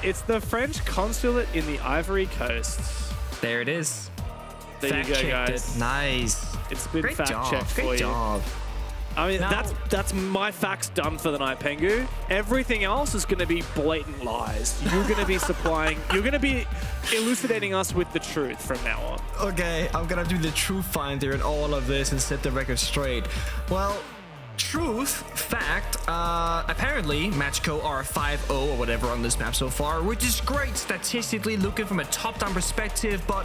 It's the French consulate in the Ivory Coast. There it is. There you go, guys. Nice. It's been Great fact checked for you. Great job. I mean, that's my facts done for the night, Pengu. Everything else is going to be blatant lies. You're going to be you're going to be elucidating us with the truth from now on. Okay, I'm going to do the truth finder in all of this and set the record straight. Well, truth, fact, apparently MACKO are 5-0 or whatever on this map so far, which is great statistically looking from a top-down perspective, but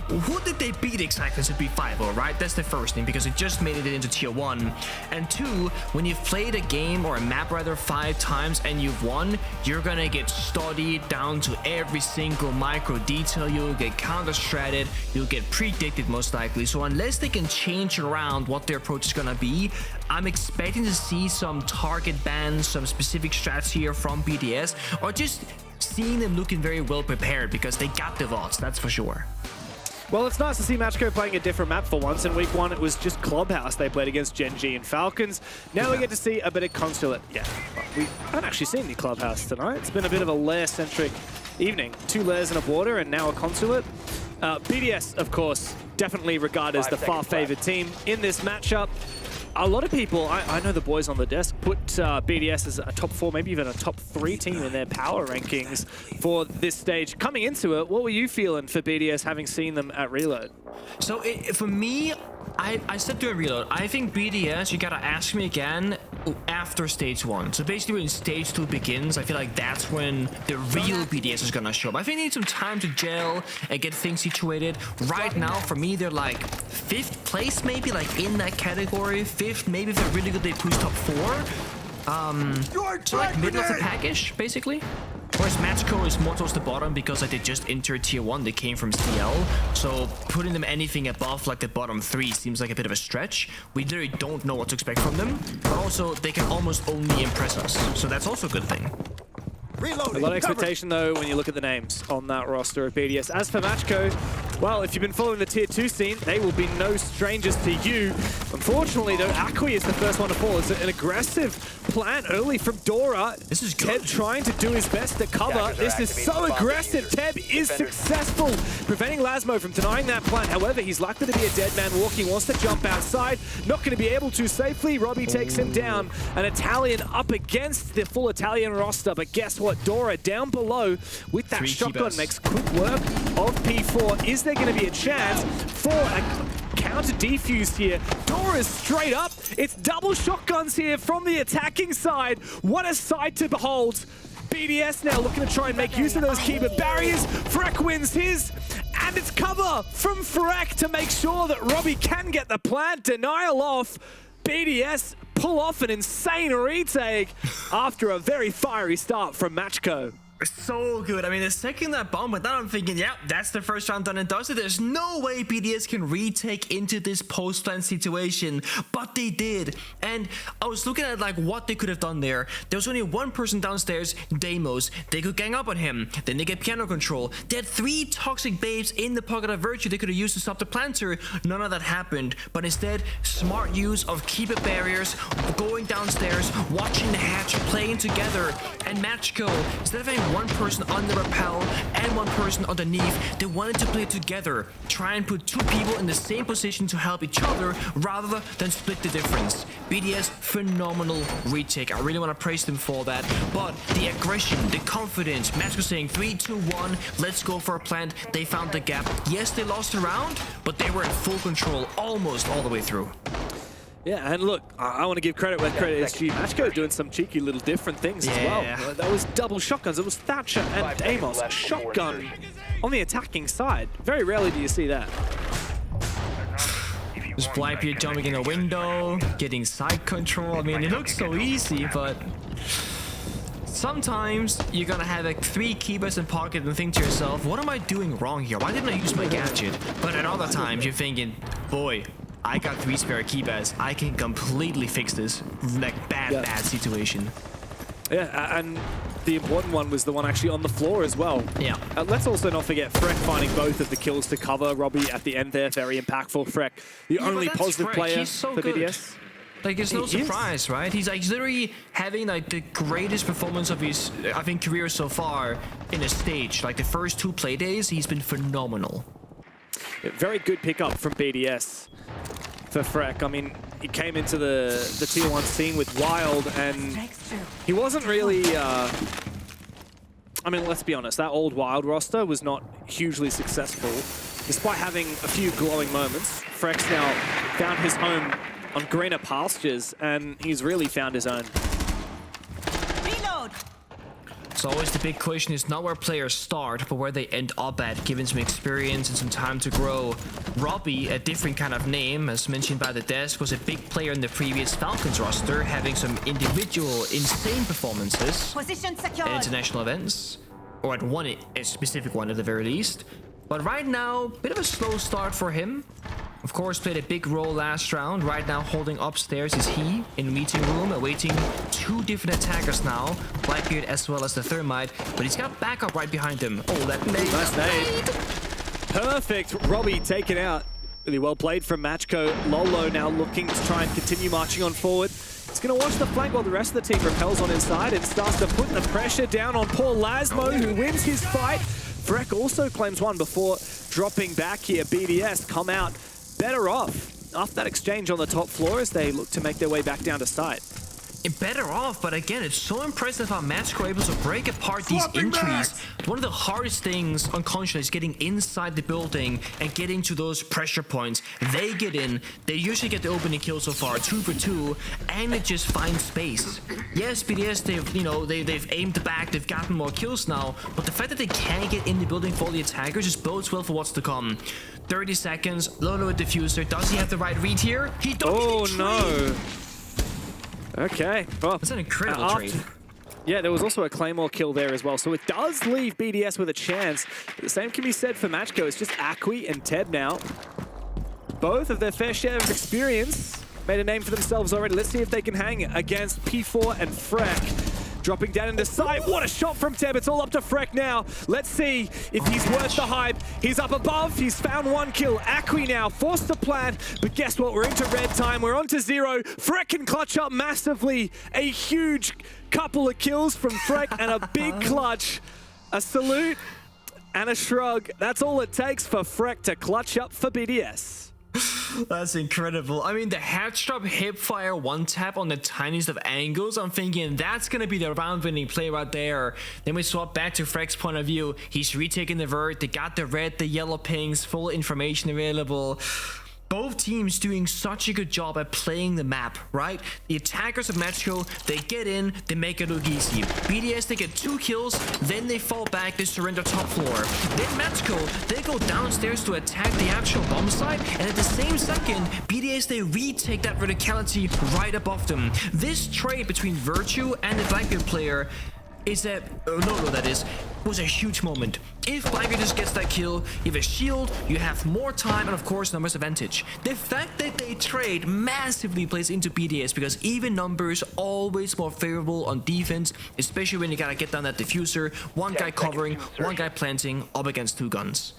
who did they beat exactly to be 5-0, right? That's the first thing, because it just made it into tier 1. And 2, when you've played a game or a map rather 5 times and you've won, you're gonna get studied down to every single micro detail. You'll get counter-stratted, you'll get predicted most likely. So unless they can change around what their approach is gonna be, I'm expecting to see some target bans, some specific strats here from BDS, or just seeing them looking very well prepared because they got the VODs, that's for sure. Well, it's nice to see MACKO playing a different map for once. In week 1, it was just Clubhouse they played against Gen G and Falcons. Now we get to see a bit of Consulate. Yeah, we haven't actually seen any Clubhouse tonight. It's been a bit of a lair-centric evening. 2 lairs and a border, and now a Consulate. BDS, of course, definitely regarded as the far-favored team in this matchup. A lot of people, I know the boys on the desk, put BDS as a top 4, maybe even a top 3 team in their power rankings for this stage. Coming into it, what were you feeling for BDS having seen them at Reload? So for me, I said during Reload, I think BDS, you gotta ask me again after stage 1. So basically when stage 2 begins, I feel like that's when the real BDS is gonna show up. I think they need some time to gel and get things situated. Right now, for me, they're like 5th place maybe, like in that category. 5th, maybe if they're really good, they push top 4. So like middle of the package, basically. Whereas MACKO is more towards the bottom because like they just entered tier 1, they came from CL. So putting them anything above like the bottom 3 seems like a bit of a stretch. We literally don't know what to expect from them, but also they can almost only impress us. So that's also a good thing. A lot of expectation though when you look at the names on that roster of BDS. As for MACKO, well, if you've been following the tier 2 scene, they will be no strangers to you. Unfortunately though, Akwi is the first one to fall. It's an aggressive plan early from Dora. This is good. Teb trying to do his best to cover. This is so aggressive. Teb is successful, preventing Lasmo from denying that plan. However, he's likely to be a dead man walking, wants to jump outside. Not going to be able to safely. Robbie takes him down. An Italian up against the full Italian roster, but guess what? Dora down below with that shotgun makes quick work of P4. Is there going to be a chance for a counter defuse here? Dora's straight up. It's double shotguns here from the attacking side. What a sight to behold. BDS now looking to try and make use of those keeper barriers. Freck wins his, and it's cover from Freck to make sure that Robbie can get the plant denial off. BDS pull off an insane retake after a very fiery start from MACKO. So good. I mean, the second that bomb went down, I'm thinking, yeah, that's the first round done and dusted. There's no way BDS can retake into this post-plan situation, but they did. And I was looking at like what they could have done there. There was only one person downstairs, Deimos. They could gang up on him. Then they get piano control. They had 3 toxic babes in the pocket of virtue they could have used to stop the planter. None of that happened. But instead, smart use of keeper barriers, going downstairs, watching the hatch, playing together. And MACKO, instead of having one person on the rappel and one person underneath, they wanted to play together, try and put 2 people in the same position to help each other rather than split the difference. BDS, phenomenal retake. I really want to praise them for that. But the aggression, the confidence, MACKO saying 3, 2, 1, let's go for a plant. They found the gap. Yes, they lost a round, but they were in full control almost all the way through. Yeah, and look, I want to give credit where credit is due. MACKO doing some cheeky little different things as well. That was double shotguns. It was Thatcher and Deimos. Shotgun on the attacking side. Very rarely do you see that. Just blind Peter jumping in a window, getting side control. I mean, it looks so easy, but sometimes you're gonna have like 3 keepers in pocket and think to yourself, what am I doing wrong here? Why didn't I use my gadget? But at other times you're thinking, boy, I got 3 spare keybers. I can completely fix this like bad situation. Yeah, and the important one was the one actually on the floor as well. Yeah. Let's also not forget Freck finding both of the kills to cover Robbie at the end there. Very impactful. Freck, the only positive player for BDS. Like, it's no surprise, right? He's like literally having like the greatest performance of his, I think, career so far in a stage. Like the first 2 play days, he's been phenomenal. Yeah, very good pickup from BDS for Freck. I mean, he came into the tier 1 scene with Wild, and he wasn't really. I mean, let's be honest. That old Wild roster was not hugely successful, despite having a few glowing moments. Freck's now found his home on greener pastures, and he's really found his own. Reload. So always the big question is not where players start, but where they end up at, given some experience and some time to grow. Robbie, a different kind of name, as mentioned by the desk, was a big player in the previous Falcons roster, having some individual insane performances Position secured. at international events, or at one, a specific one at the very least. But right now, bit of a slow start for him. Of course, played a big role last round. Right now, holding upstairs is he in meeting room, awaiting 2 different attackers now, Blackbeard as well as the Thermite. But he's got backup right behind him. Oh, that nade! Nice nade. Perfect. Robbie taken out. Really well played from MACKO. Lolo now looking to try and continue marching on forward. He's going to watch the flank while the rest of the team repels on inside and starts to put the pressure down on poor Lasmo, who wins his fight. Freck also claims one before dropping back here. BDS come out better off after that exchange on the top floor as they look to make their way back down to site. Better off, but again, it's so impressive how MACKO able to break apart these entries. One of the hardest things on Contra is getting inside the building and getting to those pressure points. They get in, they usually get the opening kill so far, 2 for 2, and it just finds space. Yes, BDS, they've aimed back, they've gotten more kills now, but the fact that they can get in the building for the attackers just bodes well for what's to come. 30 seconds, Lolo with diffuser. Does he have the right read here? He don't. Oh no. Okay, well, that's an incredible trade. Yeah, there was also a Claymore kill there as well, so it does leave BDS with a chance. The same can be said for MACKO. It's just Akwi and Teb now. Both of their fair share of experience made a name for themselves already. Let's see if they can hang against P4 and Freck. Dropping down into sight. What a shot from Teb. It's all up to Freck now. Let's see if he's worth the hype. He's up above. He's found 1 kill. Akwi now forced to plant. But guess what? We're into red time. We're on to 0. Freck can clutch up massively. A huge couple of kills from Freck and a big clutch. A salute and a shrug. That's all it takes for Freck to clutch up for BDS. That's incredible. I mean, the headstrap hip fire 1-tap on the tiniest of angles. I'm thinking that's going to be the round winning play right there. Then we swap back to Freck's point of view. He's retaking the vert. They got the red, the yellow pings, full information available. Both teams doing such a good job at playing the map, right? The attackers of MACKO, they get in, they make it look easy. BDS, they get 2 kills, then they fall back, they surrender top floor. Then MACKO, they go downstairs to attack the actual bomb site, and at the same second, BDS, they retake that verticality right above them. This trade between Virtue and the Blackbeard player is a Lolo, that is, was a huge moment. If Blackbeard just gets that kill, you have a shield, you have more time, and of course numbers advantage. The fact that they trade massively plays into BDS because even numbers always more favorable on defense, especially when you gotta get down that diffuser, 1 guy covering, 1 guy planting, up against 2 guns.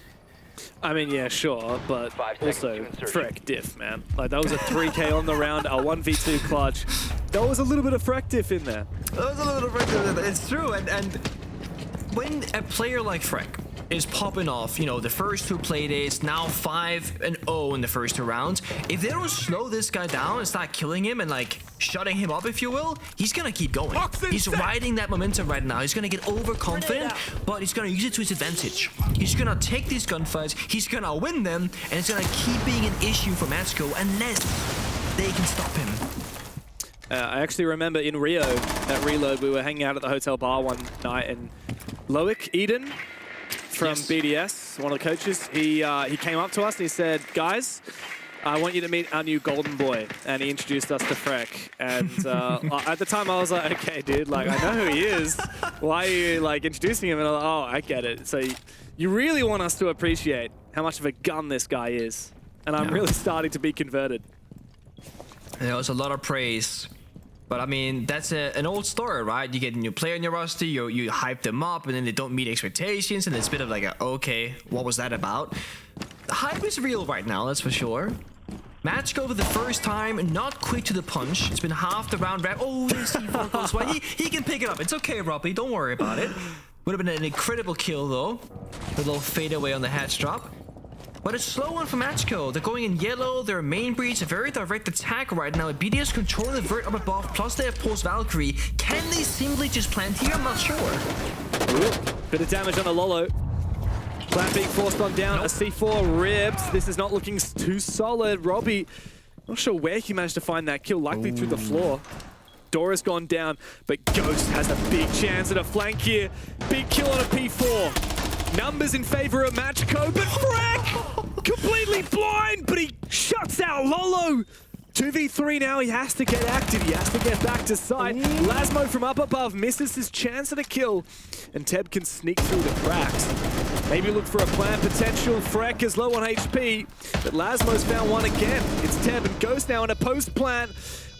I mean, yeah, sure, but also Freck diff, man. Like, that was a 3K on the round, a 1v2 clutch. There was a little bit of Freck diff in there. There was a little bit of Freck diff in there. It's true, and when a player like Freck is popping off, you know, the first 2 play days, now 5-0 in the first 2 rounds. If they don't slow this guy down and start killing him and like shutting him up, if you will, he's gonna keep going. He's riding that momentum right now. He's gonna get overconfident, but he's gonna use it to his advantage. He's gonna take these gunfights, he's gonna win them, and it's gonna keep being an issue for MACKO unless they can stop him. I actually remember in Rio at Reload, we were hanging out at the hotel bar one night, and Loic Eden from BDS, one of the coaches, he came up to us and he said, "Guys, I want you to meet our new golden boy," and he introduced us to Freck. And at the time I was like, "Okay, dude, like, I know who he is. Why are you like introducing him?" And I'm like, "Oh, I get it. So you really want us to appreciate how much of a gun this guy is," and I'm really starting to be converted. There was a lot of praise. But I mean, that's an old story, right? You get a new player in your roster, you hype them up, and then they don't meet expectations, and it's a bit of like, okay, what was that about? The hype is real right now, that's for sure. MACKO for the first time, not quick to the punch. It's been half the round wrap. Oh, the C4 goes wide. He can pick it up. It's okay, Robbie. Don't worry about it. Would have been an incredible kill, though. A little fadeaway on the hatch drop. But a slow one for MACKO. They're going in yellow. Their main breach, a very direct attack right now. BDS controlling the vert up above, plus they have Pulse Valkyrie. Can they simply just plant here? I'm not sure. Ooh, bit of damage on a Lolo. Plant being forced on down. Nope. A C4 ripped. This is not looking too solid. Robbie, not sure where he managed to find that kill. Likely through the floor. Dora's gone down, but Ghost has a big chance at a flank here. Big kill on a P4. Numbers in favor of MACKO, but Freck completely blind, but he shuts out Lolo. 2v3 now, he has to get active, he has to get back to side. Lasmo from up above misses his chance at a kill, and Teb can sneak through the cracks. Maybe look for a plant potential. Freck is low on HP, but Lasmo's found one again. It's Teb and Ghost now in a post plant.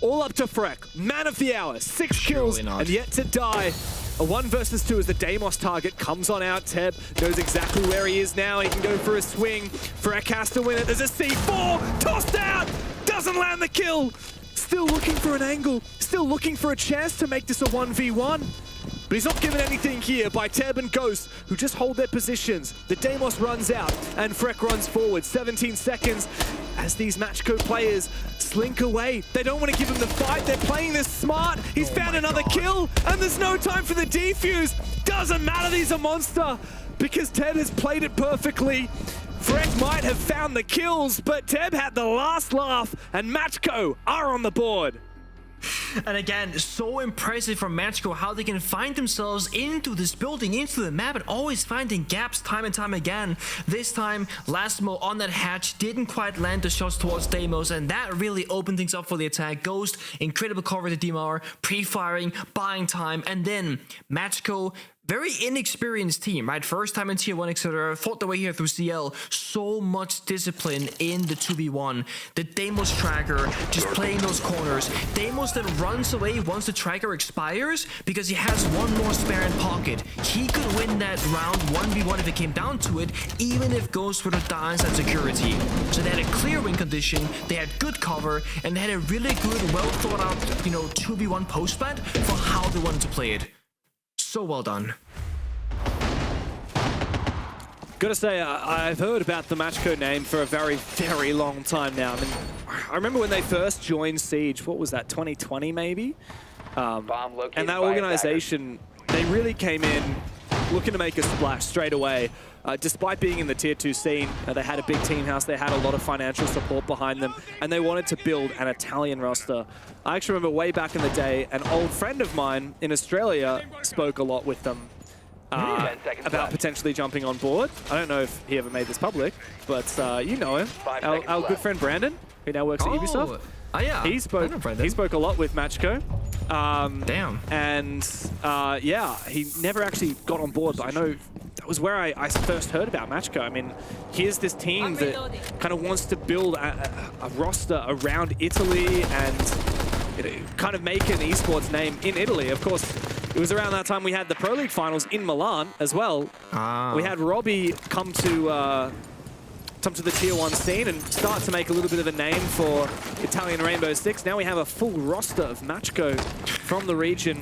All up to Freck, man of the hour, 6 kills and yet to die. A 1 versus 2 as the Deimos target comes on out. Teb knows exactly where he is now. He can go for a swing. Freck has to win it. There's a C4 tossed out. Doesn't land the kill. Still looking for an angle. Still looking for a chance to make this a 1v1. But he's not given anything here by Teb and Ghost, who just hold their positions. The Deimos runs out, and Freck runs forward. 17 seconds as these MACKO players slink away. They don't want to give him the fight. They're playing this smart. He's found another kill, and there's no time for the defuse. Doesn't matter, he's a monster, because Teb has played it perfectly. Freck might have found the kills, but Teb had the last laugh, and MACKO are on the board. And again, so impressive from MACKO how they can find themselves into this building, into the map, and always finding gaps time and time again. This time, Lasmo on that hatch didn't quite land the shots towards Deimos, and that really opened things up for the attack. Ghost, incredible cover to DMR, pre-firing, buying time, and then MACKO, very inexperienced team, right? First time in Tier 1, etc. Fought their way here through CL. So much discipline in the 2v1. The Deimos tracker, just playing those corners. Deimos then runs away once the tracker expires because he has one more spare in pocket. He could win that round 1v1 if it came down to it, even if Ghost were to die inside security. So they had a clear win condition, they had good cover, and they had a really good, well thought out, 2v1 post plant for how they wanted to play it. So well done. Gotta say, I've heard about the MACKO name for a very, very long time now. I mean, I remember when they first joined Siege, what was that, 2020 maybe? And that organization, they really came in looking to make a splash straight away. Despite being in the Tier 2 scene, they had a big team house, they had a lot of financial support behind them, and they wanted to build an Italian roster. I actually remember way back in the day, an old friend of mine in Australia spoke a lot with them about potentially jumping on board. I don't know if he ever made this public, but you know him. Our good friend Brandon, who now works at Ubisoft. Oh yeah, he spoke a lot with MACKO. Damn. And yeah, he never actually got on board, but I know that was where I first heard about MACKO. I mean, here's this team that kind of wants to build a roster around Italy and kind of make an esports name in Italy. Of course, it was around that time we had the Pro League finals in Milan as well. We had Robbie come to the Tier 1 scene and start to make a little bit of a name for Italian Rainbow Six. Now we have a full roster of MACKO from the region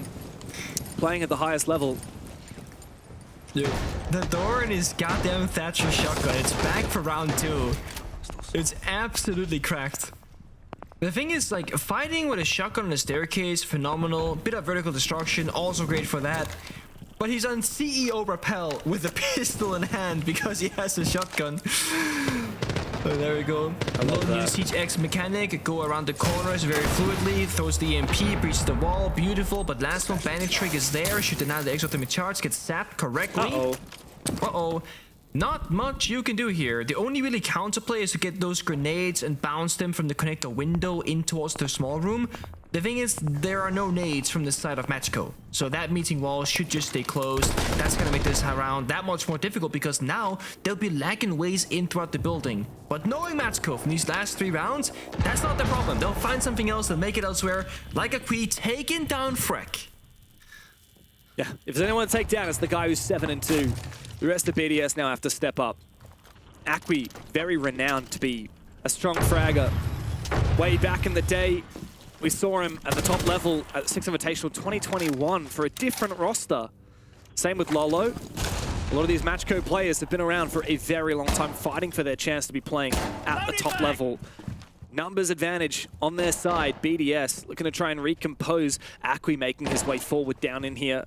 playing at the highest level. Dude, the door in his goddamn Thatcher shotgun, it's back for round 2. It's absolutely cracked. The thing is, like, fighting with a shotgun on a staircase, phenomenal. Bit of vertical destruction, also great for that. But he's on CEO rappel with a pistol in hand because he has a shotgun. Oh, there we go. A little new Siege X mechanic, go around the corners very fluidly, throws the EMP, breaches the wall, beautiful, but last one bandit trick is there, should deny the exothermic charge, gets sapped correctly. Uh-oh. Not much you can do here. The only really counterplay is to get those grenades and bounce them from the connector window in towards the small room. The thing is, there are no nades from the side of MACKO, so that meeting wall should just stay closed. That's gonna make this round that much more difficult because now they'll be lagging ways in throughout the building. But knowing MACKO from these last 3 rounds, that's not the problem. They'll find something else and make it elsewhere, like Akwi taking down Freck. Yeah, if there's anyone to take down, it's the guy who's 7-2. The rest of BDS now have to step up. Akwi, very renowned to be a strong fragger. Way back in the day, we saw him at the top level at Six Invitational 2021 for a different roster. Same with Lolo. A lot of these MACKO players have been around for a very long time, fighting for their chance to be playing at the top level. Numbers advantage on their side. BDS looking to try and recompose. Acqui making his way forward down in here.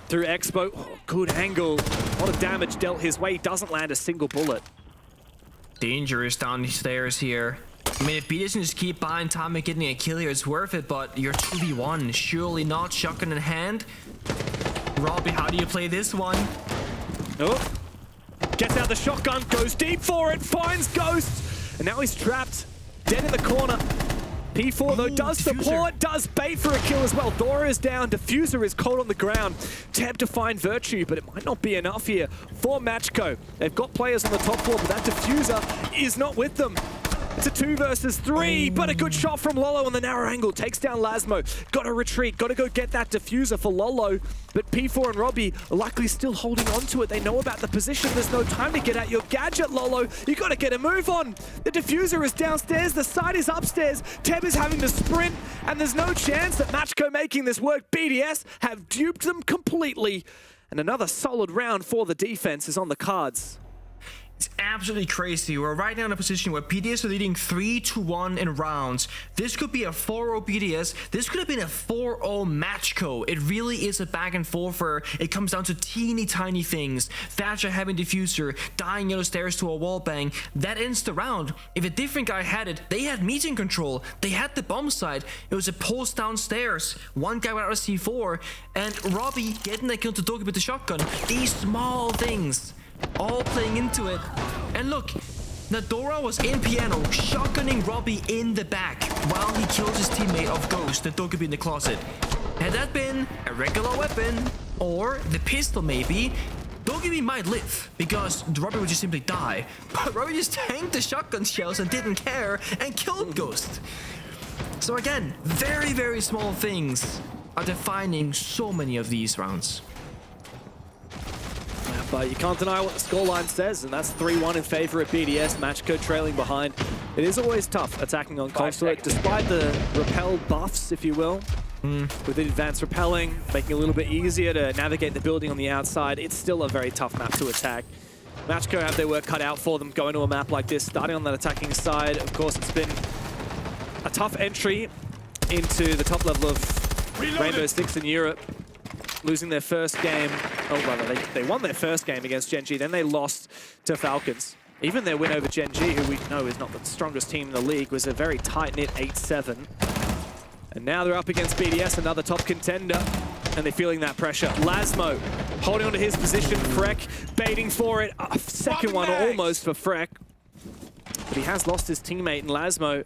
Through Expo, oh, good angle. A lot of damage dealt his way. Doesn't land a single bullet. Dangerous downstairs here. I mean, if BDS can just keep buying time and getting a kill here, it's worth it, but you're 2v1. Surely not. Shotgun in hand. Robbie, how do you play this one? Oh. Gets out the shotgun, goes deep for it, finds Ghost, and now he's trapped, dead in the corner. P4 though does support, does bait for a kill as well. Dora is down, Diffuser is cold on the ground. Tab to find Virtue, but it might not be enough here for MACKO. They've got players on the top floor, but that Diffuser is not with them. It's a 2 versus 3, but a good shot from Lolo on the narrow angle. Takes down Lasmo. Got to retreat. Got to go get that Diffuser for Lolo. But P4 and Robbie are likely still holding on to it. They know about the position. There's no time to get out your gadget, Lolo. You got to get a move on. The Diffuser is downstairs. The side is upstairs. Teb is having to sprint, and there's no chance that MACKO making this work. BDS have duped them completely. And another solid round for the defense is on the cards. It's absolutely crazy. We're right now in a position where BDS are leading 3-1 in rounds. This could be a 4-0 BDS. This could have been a 4-0 MACKO. It really is a back and forth where it comes down to teeny tiny things. Thatcher having Diffuser, dying yellow stairs to a wall bang. That ends the round. If a different guy had it, they had meeting control. They had the bomb side. It was a pulse downstairs. One guy without a C4, and Robbie getting that kill to Doki with the shotgun. These small things all playing into it. And look, Nadora was in piano, shotgunning Robbie in the back while he kills his teammate of Ghost, the Doki in the closet. Had that been a regular weapon, or the pistol maybe, Doki might live, because Robbie would just simply die. But Robbie just tanked the shotgun shells and didn't care and killed Ghost. So again, very, very small things are defining so many of these rounds. But you can't deny what the scoreline says, and that's 3-1 in favor of BDS. MACKO trailing behind. It is always tough attacking on console, despite the repel buffs, if you will. With the advanced repelling, making it a little bit easier to navigate the building on the outside. It's still a very tough map to attack. MACKO have their work cut out for them going to a map like this, starting on that attacking side. Of course, it's been a tough entry into the top level of Rainbow Six in Europe. Losing their first game, oh rather, they won their first game against Gen G, then they lost to Falcons. Even their win over Gen G, who we know is not the strongest team in the league, was a very tight-knit 8-7. And now they're up against BDS, another top contender, and they're feeling that pressure. Lasmo holding onto his position, Freck baiting for it. Second one almost for Freck. But he has lost his teammate in Lasmo.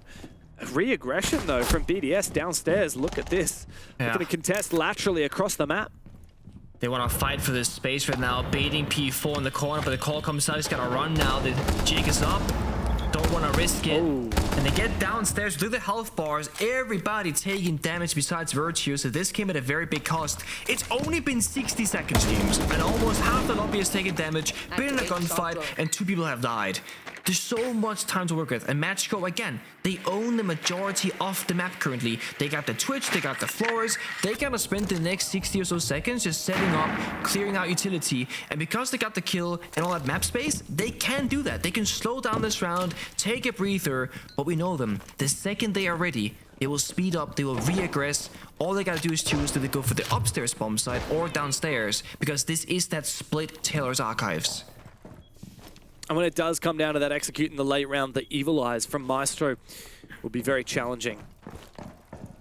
Re-aggression though from BDS downstairs. Look at this. Looking to contest laterally across the map. They want to fight for this space right now, baiting P4 in the corner, but the call comes out. He's got to run now. The jig is up. Don't want to risk it. And they get downstairs through the health bars. Everybody taking damage besides Virtue, so this came at a very big cost. It's only been 60 seconds, teams, and almost half the lobby has taken damage, been in a gunfight, and 2 people have died. There's so much time to work with, and MACKO, again, they own the majority of the map currently. They got the Twitch, they got the floors, they gotta spend the next 60 or so seconds just setting up, clearing out utility, and because they got the kill and all that map space, they can do that. They can slow down this round, take a breather, but we know them. The second they are ready, they will speed up, they will re-aggress. All they gotta do is choose do they go for the upstairs bomb site or downstairs, because this is that split Taylor's Archives. And when it does come down to that execute in the late round, the Evil Eyes from Maestro will be very challenging.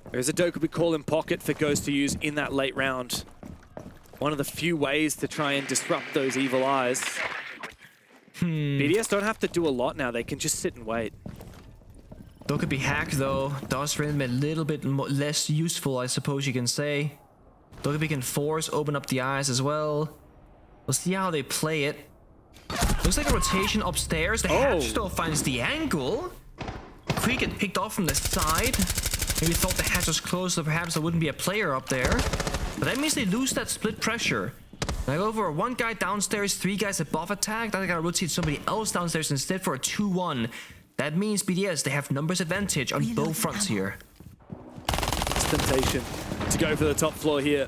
There's a Dokubi call in pocket for Ghost to use in that late round. One of the few ways to try and disrupt those Evil Eyes. BDS don't have to do a lot now, they can just sit and wait. Dokubi hack though, does render a little bit less useful, I suppose you can say. Dokubi can force open up the eyes as well. We'll see how they play it. Looks like a rotation upstairs. The hatch still finds the angle. Quick get picked off from the side. Maybe thought the hatch was closed, so perhaps there wouldn't be a player up there. But that means they lose that split pressure. Like over 1 guy downstairs, 3 guys above attack. Then they gotta rotate somebody else downstairs instead for a 2-1. That means BDS, they have numbers advantage on both fronts here. Temptation to go for the top floor here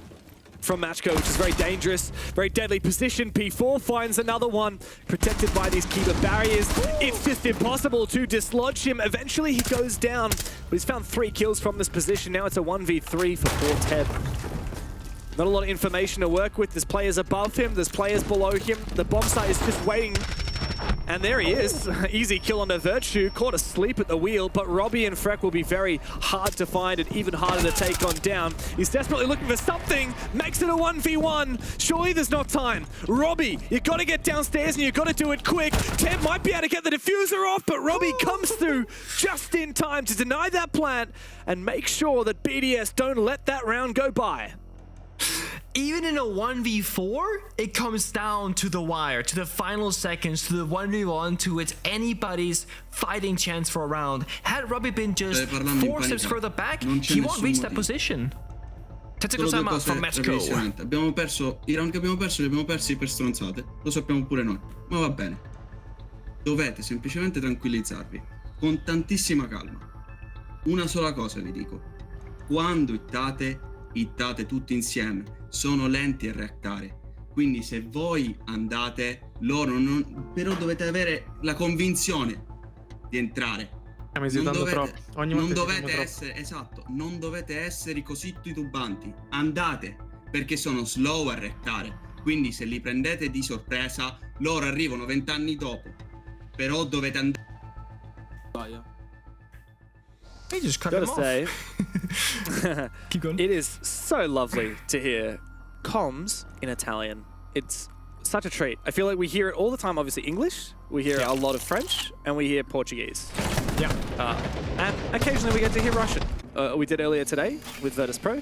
from MACKO, which is very dangerous, very deadly position. P4 finds another one, protected by these keeper barriers. It's just impossible to dislodge him. Eventually he goes down, but he's found 3 kills from this position. Now it's a 1v3 for poor Teb. Not a lot of information to work with. There's players above him, there's players below him. The bomb site is just waiting. And there he is. Easy kill onto Virtue, caught asleep at the wheel, but Robbie and Freck will be very hard to find and even harder to take on down. He's desperately looking for something, makes it a 1v1. Surely there's not time. Robbie, you gotta get downstairs and you gotta do it quick. Ted might be able to get the diffuser off, but Robbie comes through just in time to deny that plant and make sure that BDS don't let that round go by. Even in a 1v4, it comes down to the wire, to the final seconds, to the 1v1, to it's anybody's fighting chance for a round. Had Robbie been just 4 steps further back, he won't reach that position. Tactical timeout from MACKO. Abbiamo perso, i round che abbiamo perso li abbiamo persi per stronzate, lo sappiamo pure noi, ma va bene. Dovete semplicemente tranquillizzarvi, con tantissima calma. Una sola cosa vi dico, quando hittate tutti insieme, sono lenti a reactare, quindi se voi andate, loro non, però dovete avere la convinzione di entrare. Non dovete essere, esatto, non dovete essere così titubanti, andate, perché sono slow a reactare, quindi se li prendete di sorpresa, loro arrivano 20 anni dopo, però dovete andare. He just cut him off. Say, Keep going. it is so lovely to hear comms in Italian. It's such a treat. I feel like we hear it all the time, obviously English, we hear a lot of French, and we hear Portuguese. Yeah. And occasionally we get to hear Russian. We did earlier today with Virtus Pro.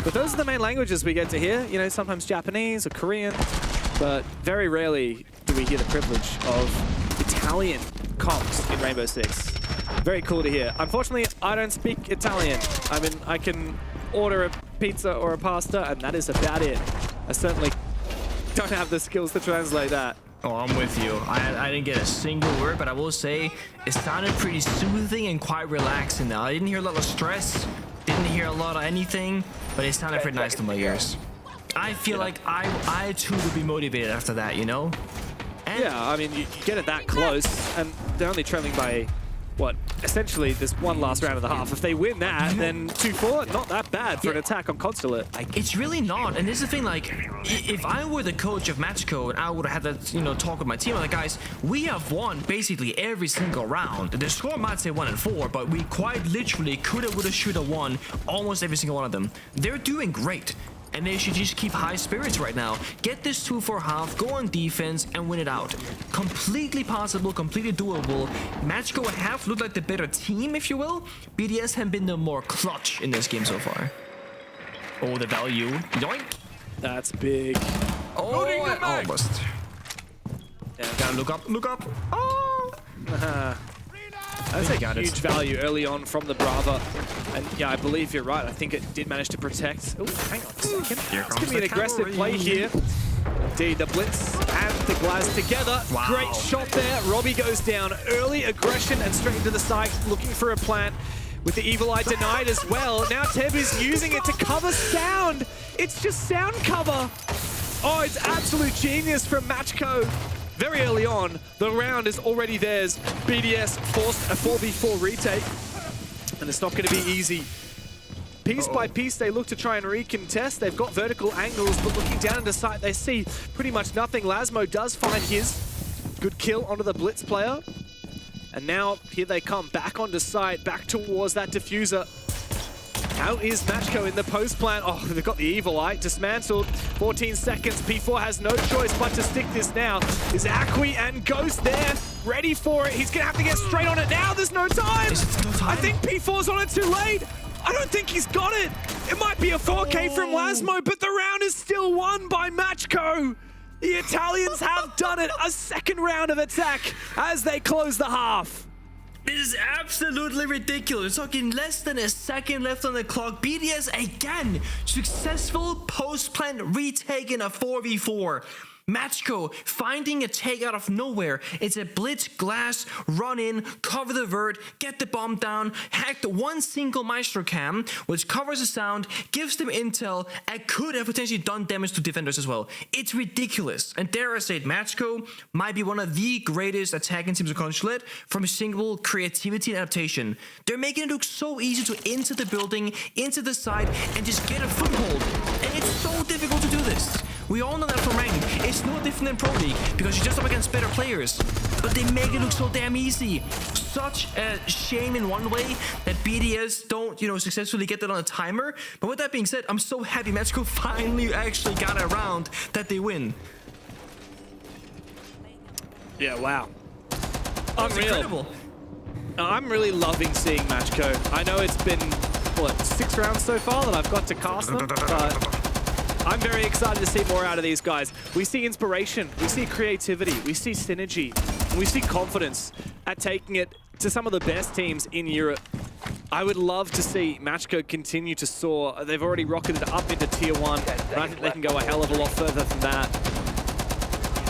But those are the main languages we get to hear, you know, sometimes Japanese or Korean, but very rarely do we hear the privilege of Italian comms in Rainbow Six. Very cool to hear. Unfortunately, I don't speak Italian. I mean, I can order a pizza or a pasta, and that is about it. I certainly don't have the skills to translate that. Oh, I'm with you. I didn't get a single word, but I will say it sounded pretty soothing and quite relaxing now. I didn't hear a lot of stress, didn't hear a lot of anything, but it sounded pretty nice to my ears. I feel like I too would be motivated after that, you know? And yeah, I mean, you get it that close, and they're only trailing by, what, essentially this one last round and a half. If they win that, then 2-4, not that bad for an attack on Constellate. It's really not, and this is the thing, like, if I were the coach of MACKO and I would have had that, you know, talk with my team, like, guys, we have won basically every single round. The score might say 1-4, but we quite literally coulda, woulda, shoulda won almost every single one of them. They're doing great. And they should just keep high spirits right now. Get this 2-4 half, go on defense, and win it out. Completely possible, completely doable. MACKO have looked like the better team, if you will. BDS have been the more clutch in this game so far. Oh, the value. Yoink. That's big. Oh, almost. Yeah. Gotta look up, look up. Oh! That's a huge value early on from the Brava. And yeah, I believe you're right. I think it did manage to protect. Oh, hang on a second. It's going to be an aggressive play here. Indeed, the Blitz and the Glaz together. Wow. Great shot there. Robbie goes down. Early aggression and straight into the side, looking for a plant. With the Evil Eye denied as well. Now Teb is using it to cover sound. It's just sound cover. Oh, it's absolute genius from MACKO. Very early on, the round is already theirs. BDS forced a 4v4 retake, and it's not going to be easy. Piece by piece, they look to try and recontest. They've got vertical angles, but looking down into sight, they see pretty much nothing. Lasmo does find his good kill onto the Blitz player. And now, here they come, back onto sight, back towards that diffuser. How is MACKO in the post plant? Oh, they've got the Evil Eye dismantled. 14 seconds. P4 has no choice but to stick this now. Is Akwi and Ghost there, ready for it? He's gonna have to get straight on it now. There's no time. I think P4's on it too late. I don't think he's got it. It might be a 4K from Lasmo, but the round is still won by MACKO. The Italians have done it. A second round of attack as they close the half. This is absolutely ridiculous. We're talking less than a second left on the clock. BDS again, successful post-plant retake in a 4v4. MACKO finding a take out of nowhere. It's a blitz glass, run in, cover the vert, get the bomb down, hack the one single Maestro cam, which covers the sound, gives them intel, and could have potentially done damage to defenders as well. It's ridiculous. And dare I say it, MACKO might be one of the greatest attacking teams of Consulate from a single creativity and adaptation. They're making it look so easy to enter the building, into the side, and just get a foothold. And it's so difficult to do this. We all know that from ranked. It's no different than Pro League because you're just up against better players. But they make it look so damn easy. Such a shame in one way that BDS don't, successfully get that on a timer. But with that being said, I'm so happy MACKO finally actually got around that they win. Yeah, wow. That's Unreal. incredible. I'm really loving seeing MACKO. I know it's been, 6 rounds so far that I've got to cast them, but I'm very excited to see more out of these guys. We see inspiration, we see creativity, we see synergy, and we see confidence at taking it to some of the best teams in Europe. I would love to see MACKO continue to soar. They've already rocketed up into Tier 1, and I think they can go a hell of a lot further than that.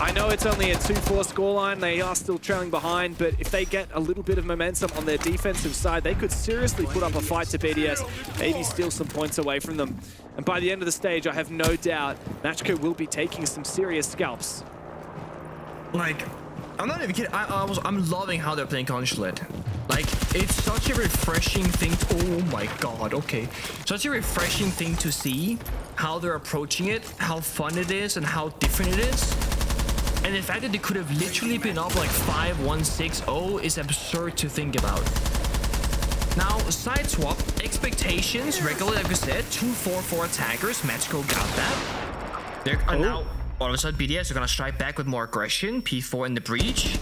I know it's only a 2-4 scoreline, they are still trailing behind, but if they get a little bit of momentum on their defensive side, they could seriously put up a fight to BDS, maybe steal some points away from them. And by the end of the stage, I have no doubt MACKO will be taking some serious scalps. Like, I'm not even kidding. I'm loving how they're playing Consulate. Like, it's such a refreshing thing. Oh my god, okay. Such a refreshing thing to see how they're approaching it, how fun it is, and how different it is. And the fact that they could have literally been up like 5-1-6-0 is absurd to think about. Now, side swap, expectations, regularly, like we said, 2-4-4 attackers. MACKO got that. They're now, all of a sudden, BDS are gonna strike back with more aggression. P4 in the breach.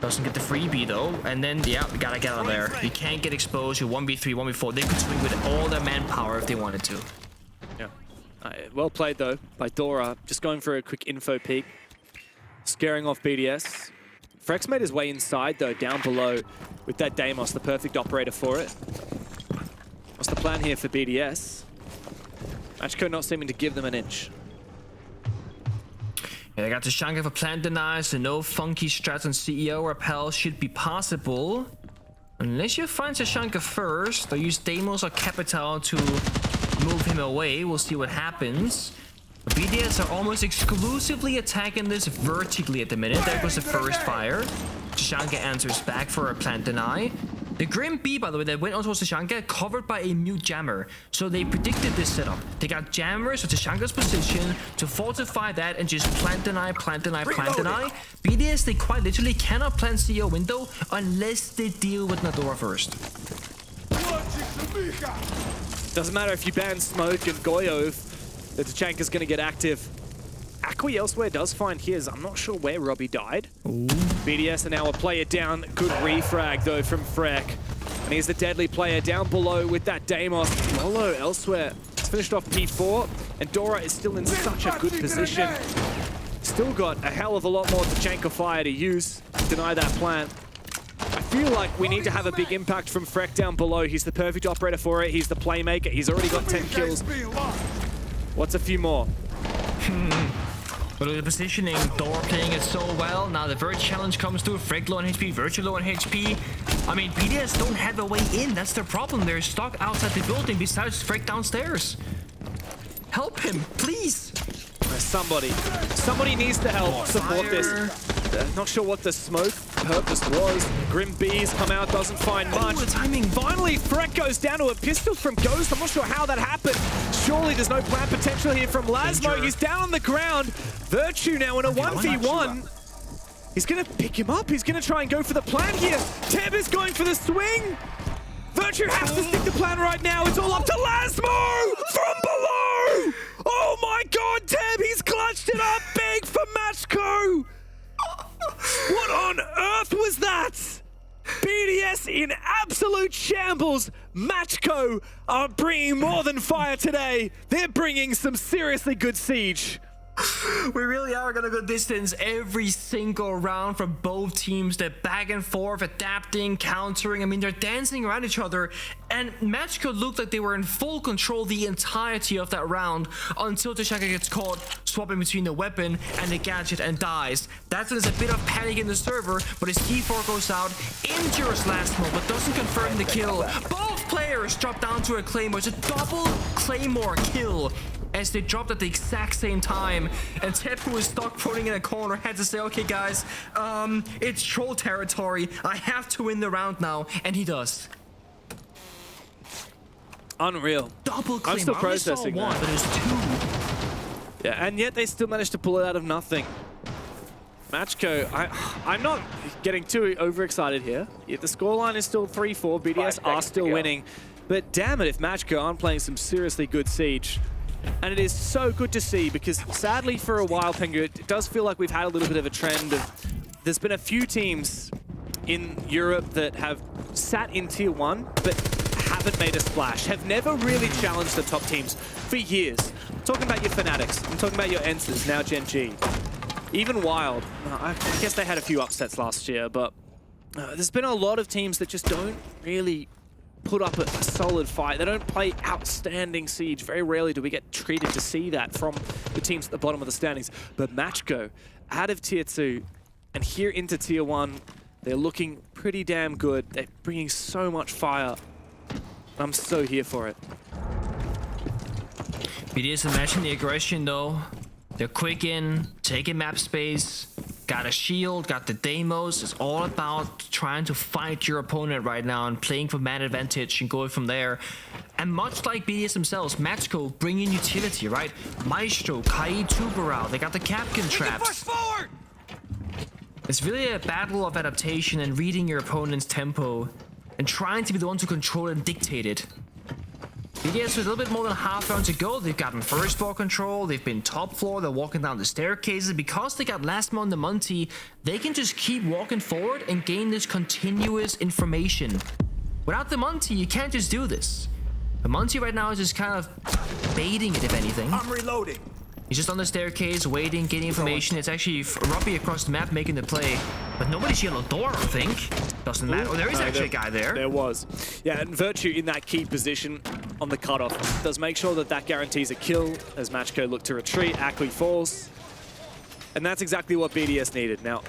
Doesn't get the freebie though. And then, yeah, we gotta get out of there. You can't get exposed. You 1v3, 1v4. They could swing with all their manpower if they wanted to. Yeah. Well played though by Dora. Just going for a quick info peek. Scaring off BDS. Frex made his way inside though, down below with that Deimos, the perfect operator for it. What's the plan here for BDS? MACKO not seeming to give them an inch. Yeah, they got the Tashanka for plant deny, so no funky strats on CEO or Pell should be possible. Unless you find Tashanka first, or use Deimos or Capital to move him away. We'll see what happens. BDS are almost exclusively attacking this vertically at the minute. There goes the first fire. Tashanka answers back for a plant deny. The Grim B, by the way, that went on towards Tashanka, covered by a mute jammer. So they predicted this setup. They got jammers to Tashanka's position to fortify that and just plant deny, plant deny, plant deny. BDS, they quite literally cannot plant CEO window unless they deal with Nadora first. Doesn't matter if you ban Smoke and Goyo, the Tachanka's going to get active. Akwi elsewhere does find his. I'm not sure where Robbie died. Ooh. BDS are now a player down. Good refrag though from Freck. And he's the deadly player down below with that Deimos. Lolo elsewhere. It's finished off P4. And Dora is still in such a good position. Still got a hell of a lot more Tachanka fire to use. Deny that plant. I feel like we need to have a big impact from Freck down below. He's the perfect operator for it. He's the playmaker. He's already got 10 kills. What's a few more? But the positioning, Dora playing it so well. Now the Vert challenge comes through. Freck low on HP, Virtue low on HP. I mean, BDS don't have a way in. That's their problem. They're stuck outside the building besides Freck downstairs. Help him, please. Somebody needs to help support this. Not sure what the smoke purpose was. Grim Bees come out, doesn't find much. The timing. Finally, Freck goes down to a pistol from Ghost. I'm not sure how that happened. Surely there's no plan potential here from Lasmo. He's down on the ground. Virtue now in a 1v1. He's going to pick him up. He's going to try and go for the plan here. Teb is going for the swing. Virtue has to stick the plan right now. It's all up to Lasmo from below. Oh my god, Teb, he's clutched it up big for MACKO. What on earth was that? BDS in absolute shambles. MACKO are bringing more than fire today. They're bringing some seriously good siege. We really are gonna go distance every single round from both teams. They're back and forth, adapting, countering. I mean, they're dancing around each other. And MACKO looked like they were in full control the entirety of that round until Tashaka gets caught swapping between the weapon and the gadget and dies. That's when there's a bit of panic in the server, but his T4 goes out, injures Lasmo, but doesn't confirm the kill. Both players drop down to a Claymore. It's a double Claymore kill as they dropped at the exact same time. And Teb, who was stuck floating in a corner, had to say, okay guys, it's troll territory. I have to win the round now. And he does. Unreal. Double Claymore. I'm still processing one, that. but there's two. Yeah, and yet they still managed to pull it out of nothing. MACKO, I'm not getting too overexcited here. Yet the scoreline is still 3-4. BDS are still winning. But damn it if MACKO aren't playing some seriously good Siege. And it is so good to see because sadly for a while, Pengu, it does feel like we've had a little bit of a trend of there's been a few teams in Europe that have sat in Tier 1 but haven't made a splash, have never really challenged the top teams for years. I'm talking about your Fanatics, I'm talking about your Ences, now Gen G. Even Wild, I guess they had a few upsets last year, but there's been a lot of teams that just don't really put up a solid fight. They don't play outstanding Siege. Very rarely do we get treated to see that from the teams at the bottom of the standings. But MACKO, out of Tier 2 and here into Tier 1, they're looking pretty damn good. They're bringing so much fire. I'm so here for it. BDS, imagine the aggression though. They're quick in, taking map space, got a shield, got the demos. It's all about trying to fight your opponent right now and playing for man advantage and going from there. And much like BDS themselves, MACKO bringing utility, right? Maestro, Kai, Tuberao, they got the Capcan traps. It's really a battle of adaptation and reading your opponent's tempo and trying to be the one to control and dictate it. BDS with a little bit more than half round to go. They've gotten first ball control, they've been top floor, they're walking down the staircases. Because they got Lasmo and the Monty, they can just keep walking forward and gain this continuous information. Without the Monty, you can't just do this. The Monty right now is just kind of baiting it, if anything. I'm reloading. He's just on the staircase, waiting, getting information. It's actually Robbie across the map making the play. But nobody's yellow door, I think. Doesn't matter. Oh, there is actually a guy there. There was. Yeah, and Virtue in that key position on the cutoff does make sure that that guarantees a kill as MACKO look to retreat. Ackley falls. And that's exactly what BDS needed. Now,